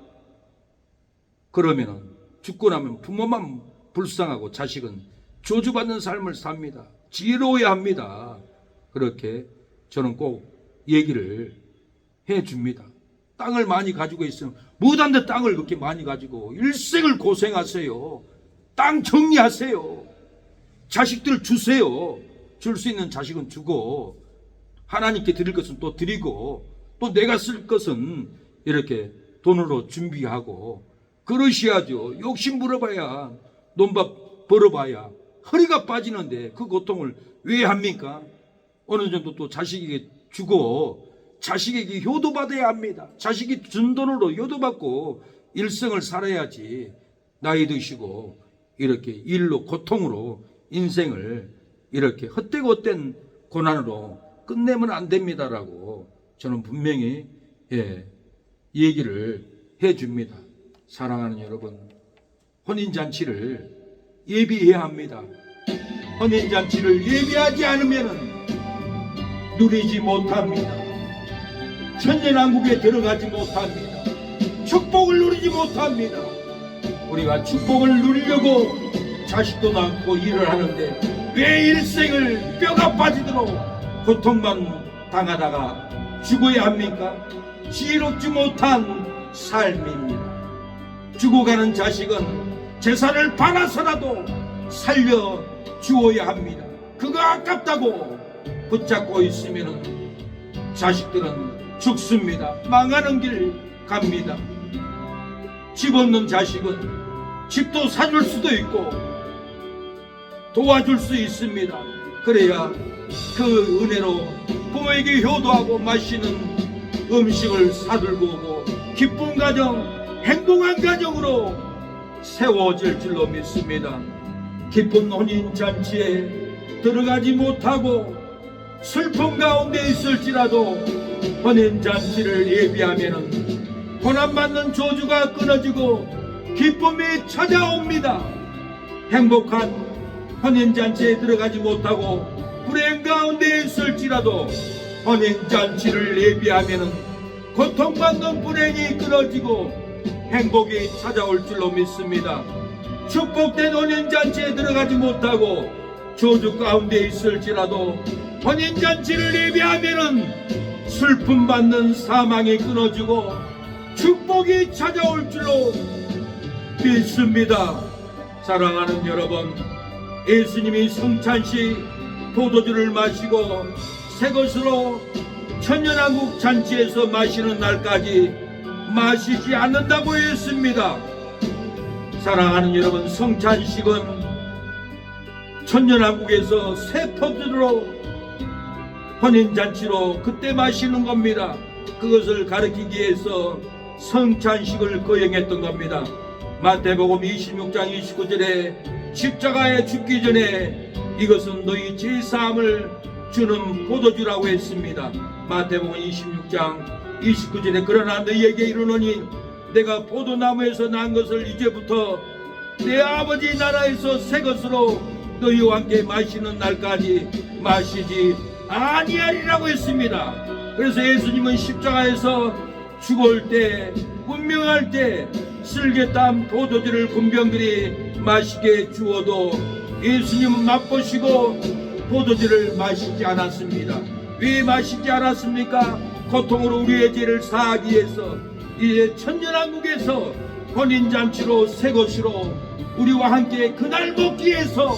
그러면은 죽고 나면 부모만 불쌍하고 자식은 저주받는 삶을 삽니다. 지혜로워야 합니다. 그렇게 저는 꼭 얘기를 해줍니다. 땅을 많이 가지고 있으면 못한데 땅을 그렇게 많이 가지고 일생을 고생하세요. 땅 정리하세요. 자식들 주세요. 줄 수 있는 자식은 주고 하나님께 드릴 것은 또 드리고 또 내가 쓸 것은 이렇게 돈으로 준비하고 그러셔야죠. 욕심 부려봐야 논밥 벌어봐야 허리가 빠지는데 그 고통을 왜 합니까? 어느 정도 또 자식에게 주고 자식에게 효도받아야 합니다. 자식이 준 돈으로 효도받고 일생을 살아야지 나이 드시고 이렇게 일로 고통으로 인생을 이렇게 헛되고 고난으로 끝내면 안 됩니다라고 저는 분명히 얘기를 해줍니다. 사랑하는 여러분, 혼인잔치를 예비해야 합니다. 혼인잔치를 예비하지 않으면 누리지 못합니다. 천년왕국에 들어가지 못합니다. 축복을 누리지 못합니다. 우리가 축복을 누리려고 자식도 낳고 일을 하는데 왜 일생을 뼈가 빠지도록 고통만 당하다가 죽어야 합니까? 지혜롭지 못한 삶입니다. 죽어가는 자식은 재산을 팔아서라도 살려 주어야 합니다. 그거 아깝다고 붙잡고 있으면 자식들은 죽습니다. 망하는 길 갑니다. 집 없는 자식은 집도 사줄 수도 있고 도와줄 수 있습니다. 그래야 그 은혜로 부모에게 효도하고 맛있는 음식을 사들고 오고 기쁜 가정, 행복한 가정으로 세워질 줄로 믿습니다. 기쁜 혼인잔치에 들어가지 못하고 슬픔 가운데 있을지라도 혼인잔치를 예비하면 고난받는 저주가 끊어지고 기쁨이 찾아옵니다. 행복한 혼인잔치에 들어가지 못하고 불행 가운데 있을지라도 혼인잔치를 예비하면 고통받는 불행이 끊어지고 행복이 찾아올 줄로 믿습니다. 축복된 혼인잔치에 들어가지 못하고 저주 가운데 있을지라도 혼인잔치를 예비하면 슬픔 받는 사망이 끊어지고 축복이 찾아올 줄로 믿습니다. 사랑하는 여러분, 예수님이 성찬식 포도주를 마시고 새것으로 천년왕국 잔치에서 마시는 날까지 마시지 않는다고 했습니다. 사랑하는 여러분, 성찬식은 천년왕국에서 새 포도주로 혼인잔치로 그때 마시는 겁니다. 그것을 가르치기 위해서 성찬식을 거행했던 겁니다. 마태복음 26장 29절에 십자가에 죽기 전에 이것은 너희 죄사함을 주는 포도주라고 했습니다. 마태복음 26장 29절에 그러나 너희에게 이르노니 내가 포도나무에서 난 것을 이제부터 내 아버지 나라에서 새 것으로 너희와 함께 마시는 날까지 마시지 아니하리라고 했습니다. 그래서 예수님은 십자가에서 죽을 때 운명할 때 쓸개땀 포도주를 군병들이 마시게 주어도 예수님은 맛보시고 포도주를 마시지 않았습니다. 왜 마시지 않았습니까? 고통으로 우리의 죄를 사하기 위해서 이제 천년왕국에서 혼인잔치로 새 것으로 우리와 함께 그날 먹기 위해서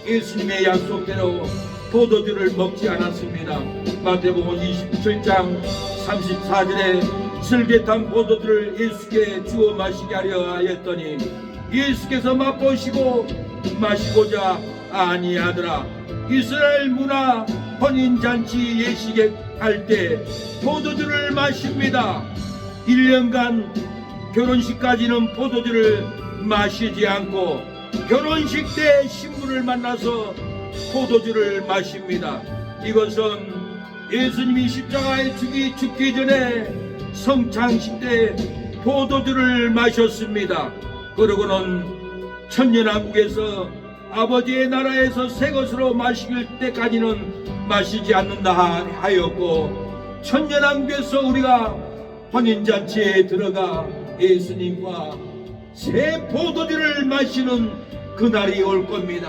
예수님의 약속대로 포도주를 먹지 않았습니다. 마태복음 27장 34절에 슬개탄 포도주를 예수께 주어 마시게 하려 하였더니 예수께서 맛보시고 마시고자 아니하더라. 이스라엘 문화 혼인잔치 예식에 할 때 포도주를 마십니다. 1년간 결혼식까지는 포도주를 마시지 않고 결혼식 때 신부를 만나서 포도주를 마십니다. 이것은 예수님이 십자가에 죽기 전에 성창식 때 포도주를 마셨습니다. 그러고는 천년왕국에서 아버지의 나라에서 새 것으로 마실 때까지는 마시지 않는다 하였고, 천년왕국에서 우리가 혼인잔치에 들어가 예수님과 새 포도주를 마시는 그날이 올 겁니다.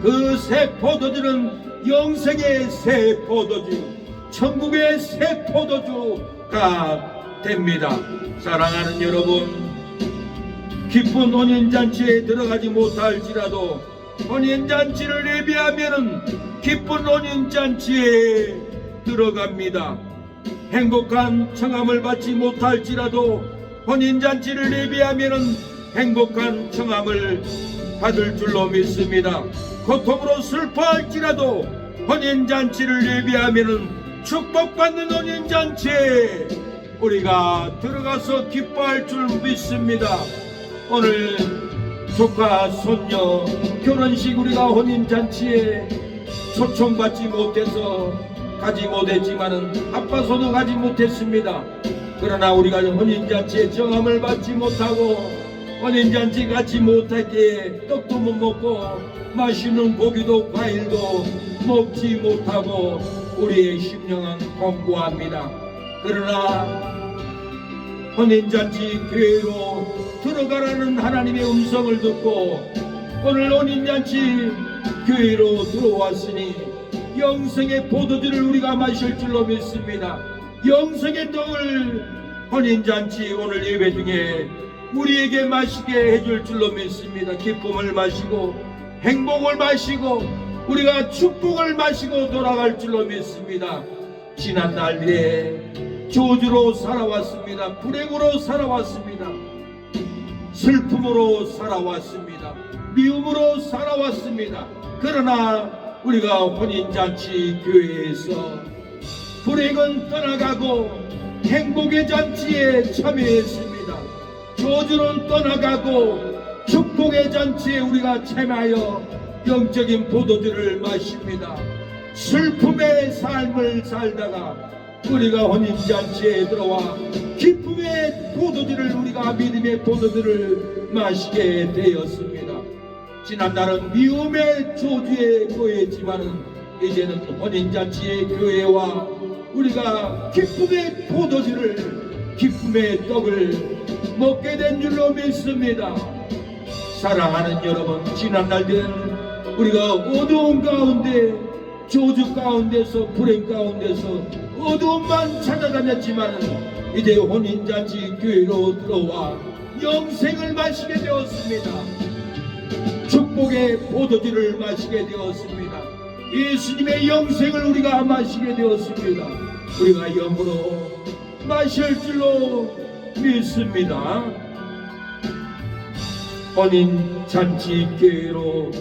그 새 포도주는 영생의 새 포도주, 천국의 새 포도주가 됩니다. 사랑하는 여러분, 기쁜 혼인잔치에 들어가지 못할지라도 혼인잔치를 예비하면은 기쁜 혼인잔치에 들어갑니다. 행복한 청함을 받지 못할지라도 혼인잔치를 예비하면은 행복한 청함을 받을 줄로 믿습니다. 고통으로 슬퍼할지라도 혼인잔치를 예비하면은 축복받는 혼인잔치에 우리가 들어가서 기뻐할 줄 믿습니다. 오늘 조카 손녀 결혼식 우리가 혼인잔치에 초청받지 못해서 가지 못했지만은 바빠서도 가지 못했습니다. 그러나 우리가 혼인잔치에 정함을 받지 못하고 혼인잔치 가지 못했기에 떡도 못 먹고 맛있는 고기도 과일도 먹지 못하고 우리의 심령은 공고합니다. 그러나 혼인잔치 교회로 들어가라는 하나님의 음성을 듣고 오늘 혼인잔치 교회로 들어왔으니 영생의 포도주를 우리가 마실 줄로 믿습니다. 영생의 떡을 혼인잔치 오늘 예배 중에 우리에게 마시게 해줄 줄로 믿습니다. 기쁨을 마시고 행복을 마시고 우리가 축복을 마시고 돌아갈 줄로 믿습니다. 지난 날들에 저주로 살아왔습니다. 불행으로 살아왔습니다. 슬픔으로 살아왔습니다. 미움으로 살아왔습니다. 그러나 우리가 혼인잔치 교회에서 불행은 떠나가고 행복의 잔치에 참여했습니다. 저주는 떠나가고 축복의 잔치에 우리가 참여하여 영적인 포도주를 마십니다. 슬픔의 삶을 살다가 우리가 혼인잔치에 들어와 기쁨의 포도주를 우리가 믿음의 포도주를 마시게 되었습니다. 지난날은 미움의 저주에 거했지만은 이제는 혼인잔치의 교회와 우리가 기쁨의 포도주를 기쁨의 떡을 먹게 된 줄로 믿습니다. 사랑하는 여러분, 지난날들은 우리가 어두운 가운데 저주 가운데서 불행 가운데서 어두움만 찾아다녔지만 이제 혼인잔치 교회로 들어와 영생을 마시게 되었습니다. 축복의 포도주를 마시게 되었습니다. 예수님의 영생을 우리가 마시게 되었습니다. 우리가 영으로 마실 줄로 믿습니다. 혼인잔치 교회로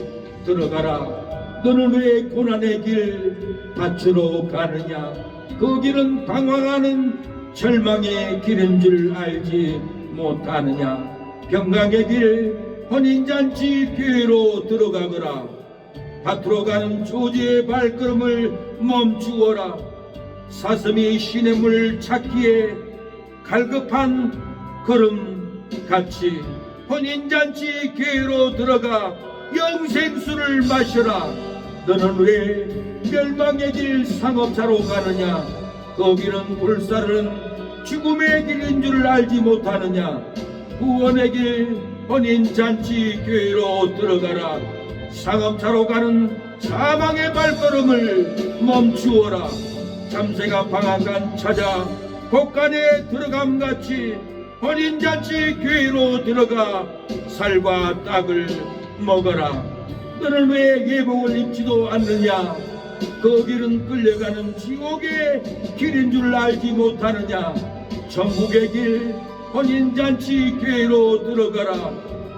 들어가라. 너는 왜 고난의 길 밭으로 가느냐? 그 길은 방황하는 절망의 길인 줄 알지 못하느냐? 평강의 길 혼인잔치 교회로 들어가거라. 밭으로 가는 조지의 발걸음을 멈추어라. 사슴이 시냇물 찾기에 갈급한 걸음같이 혼인잔치 교회로 들어가 영생수를 마셔라. 너는 왜 멸망의 길 상업차로 가느냐? 그 길은 불사르는 죽음의 길인 줄 알지 못하느냐? 구원의 길 혼인잔치 교회로 들어가라. 상업차로 가는 사망의 발걸음을 멈추어라. 참새가 방앗간 찾아 곡간에 들어감같이 혼인잔치 교회로 들어가 살과 떡을 먹어라. 너는 왜 예복을 입지도 않느냐? 그 길은 끌려가는 지옥의 길인 줄 알지 못하느냐? 천국의 길 혼인잔치 교회로 들어가라.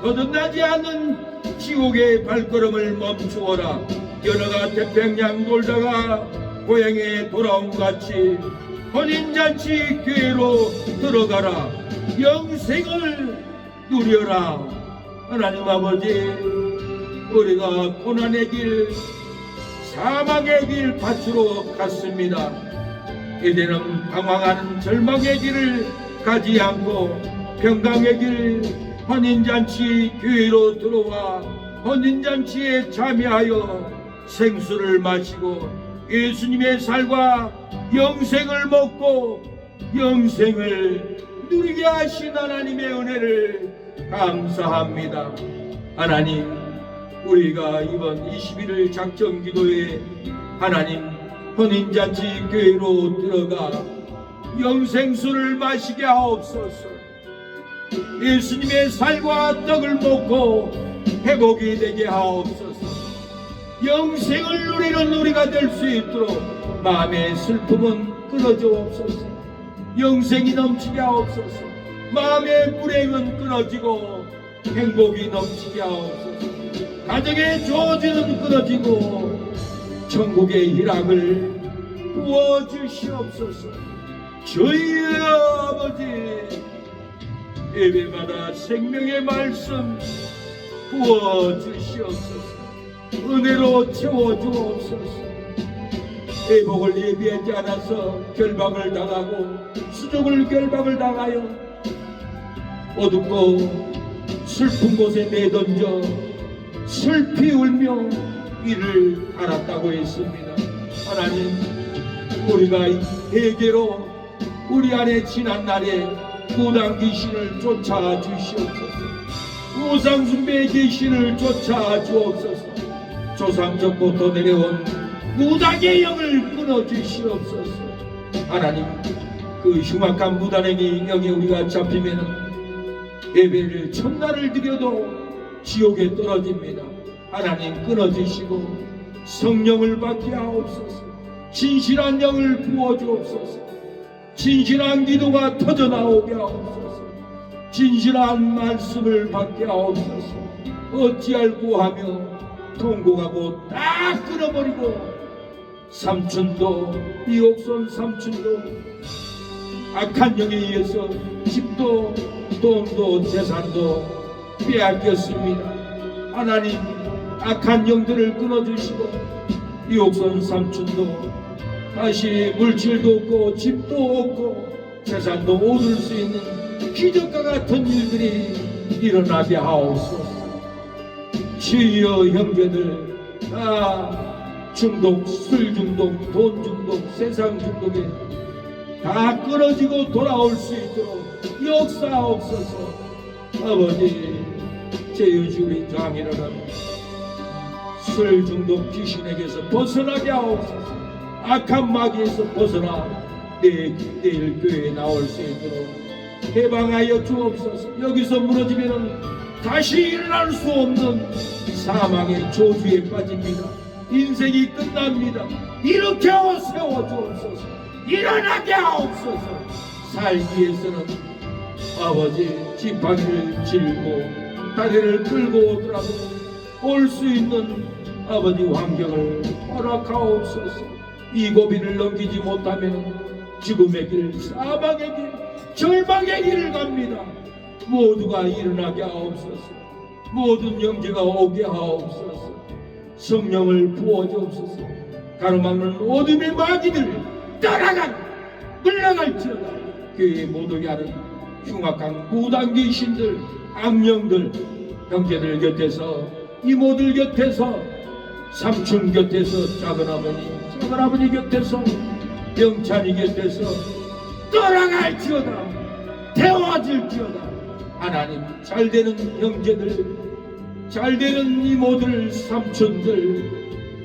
거듭나지 않는 지옥의 발걸음을 멈추어라. 연어가 태평양 돌다가 고향에 돌아온 같이 혼인잔치 교회로 들어가라. 영생을 누려라. 하나님 아버지, 우리가 고난의 길, 사망의 길 밭으로 갔습니다. 이제는 방황하는 절망의 길을 가지 않고 평강의 길, 혼인잔치 교회로 들어와 혼인잔치에 참여하여 생수를 마시고 예수님의 살과 영생을 먹고 영생을 누리게 하신 하나님의 은혜를 감사합니다. 하나님, 우리가 이번 21일 작정기도에 하나님 혼인잔치 교회로 들어가 영생수를 마시게 하옵소서. 예수님의 살과 떡을 먹고 회복이 되게 하옵소서. 영생을 누리는 우리가 될 수 있도록 마음의 슬픔은 끊어주옵소서. 영생이 넘치게 하옵소서. 마음의 불행은 끊어지고 행복이 넘치게 하옵소서. 가정의 조지는 끊어지고 천국의 희락을 부어주시옵소서. 저희 아버지, 예배마다 생명의 말씀 부어주시옵소서. 은혜로 채워주옵소서. 회복을 예비하지 않아서 결박을 당하고 수족을 결박을 당하여 어둡고 슬픈 곳에 내던져 슬피 울며 이를 알았다고 했습니다. 하나님, 우리가 회개로 우리 안에 지난 날에 무당 귀신을 쫓아 주시옵소서. 우상숭배의 귀신을 쫓아 주옵소서. 조상적부터 내려온 무당의 영을 끊어 주시옵소서. 하나님, 그 흉악한 무당에게 영에 우리가 잡히면은 예배를 첫날을 드려도 지옥에 떨어집니다. 하나님, 끊어 주시고 성령을 받게 하옵소서. 진실한 영을 부어 주옵소서. 진실한 기도가 터져 나오게 하옵소서. 진실한 말씀을 받게 하옵소서. 어찌할 구하며 통곡하고 다 끊어버리고 삼촌도 이옥손 삼촌도 악한 영에 의해서 집도 돈도 재산도 빼앗겼습니다. 하나님, 악한 영들을 끊어주시고 이옥손 삼촌도 다시 물질도 없고 집도 없고 재산도 얻을 수 있는 기적과 같은 일들이 일어나게 하옵소서. 주여, 형제들 다 중독, 술 중독, 돈 중독, 세상 중독에 다 끊어지고 돌아올 수 있도록 역사하옵소서. 아버지, 제유주리 장인어른 술 중독 귀신에게서 벗어나게 하옵소서. 악한 마귀에서 벗어나 내일 교회에 나올 수 있도록 해방하여 주옵소서. 여기서 무너지면 다시 일어날 수 없는 사망의 조주에 빠집니다. 인생이 끝납니다. 일으켜 세워주옵소서. 일어나게 하옵소서. 살기 위해서는 아버지, 지팡이를 쥐고 다리를 끌고 오더라도 올 수 있는 아버지 환경을 허락하옵소서. 이 고비를 넘기지 못하면 죽음의 길, 사망의 길, 절망의 길을 갑니다. 모두가 일어나게 하옵소서. 모든 영제가 오게 하옵소서. 성령을 부어주옵소서. 가로막는 어둠의 마귀들 물러갈지어다. 교회에 못 오게 하는 흉악한 무당 귀신들, 악령들, 형제들 곁에서, 이모들 곁에서, 삼촌 곁에서, 작은아버지 곁에서, 영찬이 곁에서 떠나갈지어다. 태워질지어다. 하나님, 잘되는 형제들, 잘되는 이모들, 삼촌들,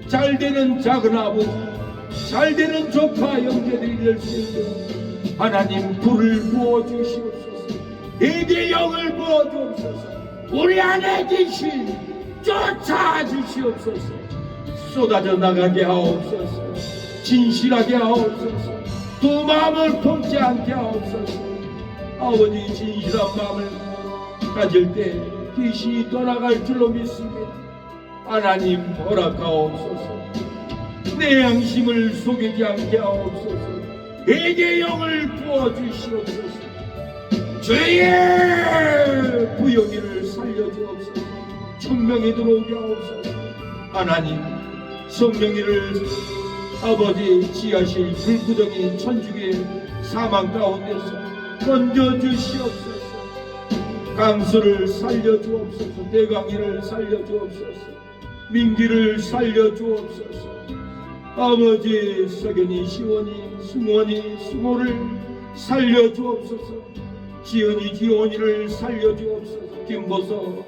잘되는 작은아버지, 잘되는 조카 형제들이 될 수 있도록 하나님 불을 부어주시옵소서. 내게 영을 부어주옵소서. 우리 안에 귀신 쫓아주시옵소서. 쏟아져 나가게 하옵소서. 진실하게 하옵소서. 두 마음을 품지 않게 하옵소서. 아버지, 진실한 마음을 가질 때 귀신이 떠나갈 줄로 믿습니다. 하나님 허락하옵소서. 내 양심을 속이지 않게 하옵소서. 내게 영을 부어주시옵소서. 죄의 부여기를 살려주옵소서. 천명이 들어오게 하옵소서. 하나님 성령이를 아버지 지하실 불구덩이 천주의 사망 가운데서 건져주시옵소서. 강수를 살려주옵소서. 대강이를 살려주옵소서. 민기를 살려주옵소서. 아버지 석연이 시원이 승원이 승호를 살려주옵소서. 지연이 지원이를 살려주옵소서. 김보서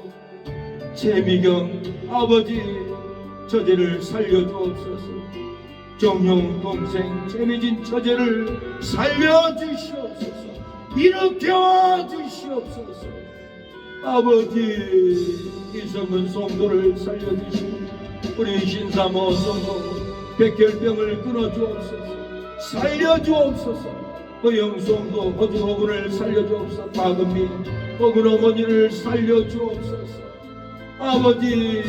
최미경 아버지 처제를 살려주옵소서. 정용 동생 최미진 처제를 살려주시옵소서. 일으켜 주시옵소서. 아버지 이성근 성도를 살려주시고 우리 신사모 성도 백혈병을 끊어주옵소서. 살려주옵소서. 허영성도 허준호군을 살려주옵소서. 박은미 허군 어머니를 살려주옵소서. 아버지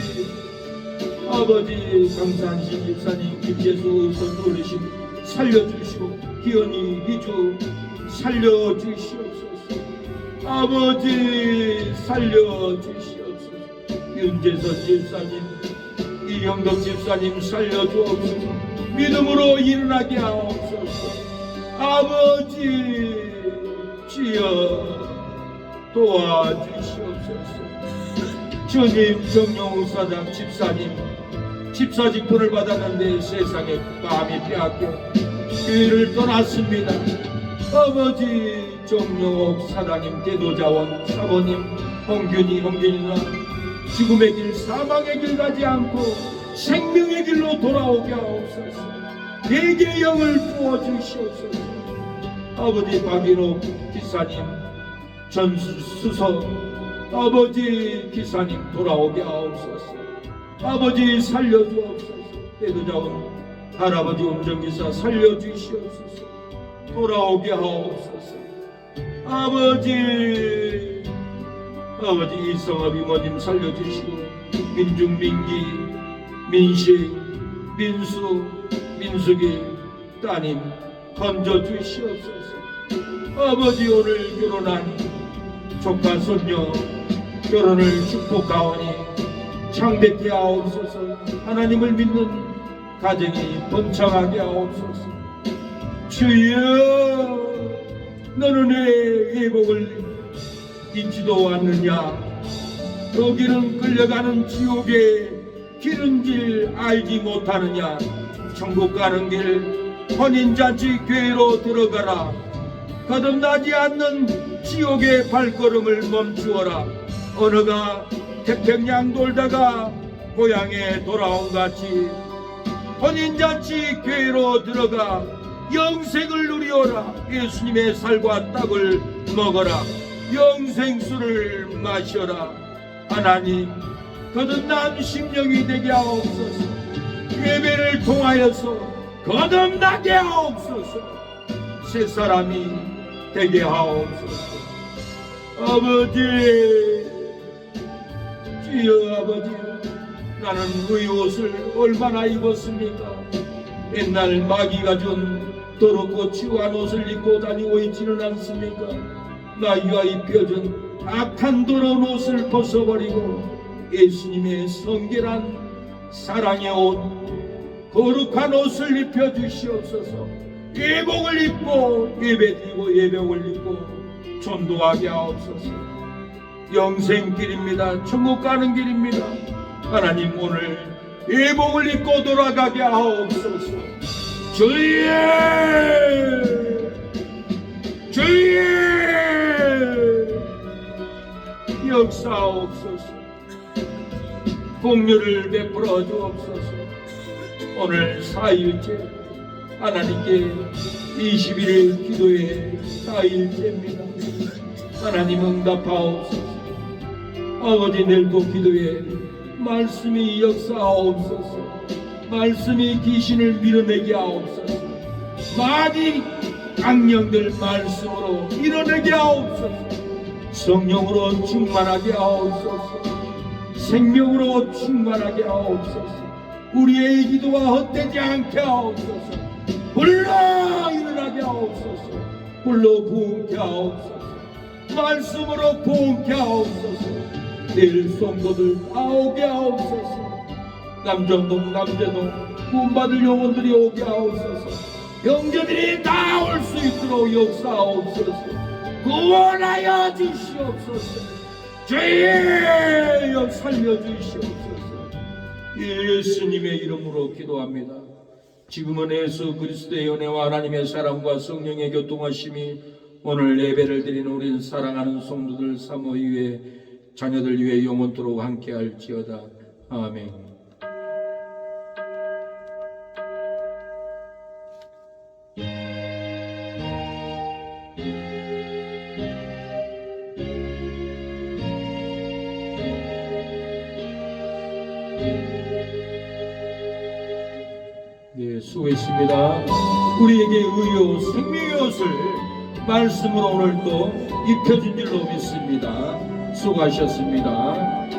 강산신 집사님 김재수 선도 어르신 살려주시고 기현이 희주 살려주시옵소서. 아버지 살려주시옵소서. 윤재선 집사님 이영덕 집사님 살려주옵소서. 믿음으로 일어나게 하옵소서. 아버지 주여 도와주시옵소서. 주님 정용우 사장 집사님 집사직분을 받았는데 세상에 마음이 빼앗겨 교회를 떠났습니다. 아버지 정용옥 사장님 대도자원 사모님 홍균이 누나 죽음의 길 사망의 길 가지 않고 생명의 길로 돌아오게 하옵소서. 내게 영을 부어주시옵소서. 아버지 박인호 기사님 전수서 아버지 기사님 돌아오게 하옵소서. 아버지 살려주옵소서. 대도자원 할아버지 운전기사 살려주시옵소서. 돌아오게 하옵소서. 아버지 이성업 이모님 살려주시고 민중 민기 민식 민수 민숙이 따님 건져주시옵소서. 아버지 오늘 결혼한 조카 손녀 결혼을 축복하오니 창대케 하옵소서. 하나님을 믿는 가정이 번창하게 하옵소서. 주여 너는 왜 회복을 잊지도 않느냐. 너길은 끌려가는 지옥의 길은 길 알지 못하느냐. 천국 가는 길 혼인잔치 교회로 들어가라. 거듭나지 않는 지옥의 발걸음을 멈추어라. 어느가 태평양 돌다가 고향에 돌아온 같이 혼인잔치 교회로 들어가 영생을 누리어라. 예수님의 살과 떡을 먹어라. 영생수를 마셔라. 하나님 거듭난 심령이 되게 하옵소서. 예배를 통하여서 거듭나게 하옵소서. 새 사람이 되게 하옵소서. 아버지 주여 아버지 나는 의 옷을 얼마나 입었습니까? 옛날 마귀가 준 더럽고 치우한 옷을 입고 다니고 있지는 않습니까? 마귀가 입혀준 악한 더러운 옷을 벗어버리고 예수님의 성결한 사랑의 옷 거룩한 옷을 입혀주시옵소서. 예복을 입고 예배드리고 예배를 입고 전도하게 하옵소서. 영생길입니다. 천국 가는 길입니다. 하나님 오늘 예복을 입고 돌아가게 하옵소서. 주의 역사하옵소서. 공유를 베풀어 주옵소서. 오늘 4일째 하나님께 21일 기도의 4일째입니다. 하나님 응답하옵소서. 아버지 내일도 기도에 말씀이 역사하옵소서. 말씀이 귀신을 밀어내게 하옵소서. 많이 악령들 말씀으로 밀어내게 하옵소서. 성령으로 충만하게 하옵소서. 생명으로 충만하게 하옵소서. 우리의 기도가 헛되지 않게 하옵소서. 불러 일어나게 하옵소서. 불러 부흥케 하옵소서. 말씀으로 부흥케 하옵소서. 내일 성도들 나오게 하옵소서. 남정동 남재동 구원받을 영혼들이 오게 하옵소서. 형제들이 다 올 수 있도록 역사하옵소서. 구원하여 주시옵소서. 죄여 살려주시옵소서. 예수님의 이름으로 기도합니다. 지금은 예수 그리스도의 은혜와 하나님의 사랑과 성령의 교통하심이 오늘 예배를 드리는 우린 사랑하는 성도들 사모 위에 자녀들 위해 영원토록 함께할지어다. 아멘. 네, 수고했습니다. 우리에게 의요 생명의 옷을 말씀으로 오늘 또 입혀준 줄로 믿습니다. 수고하셨습니다.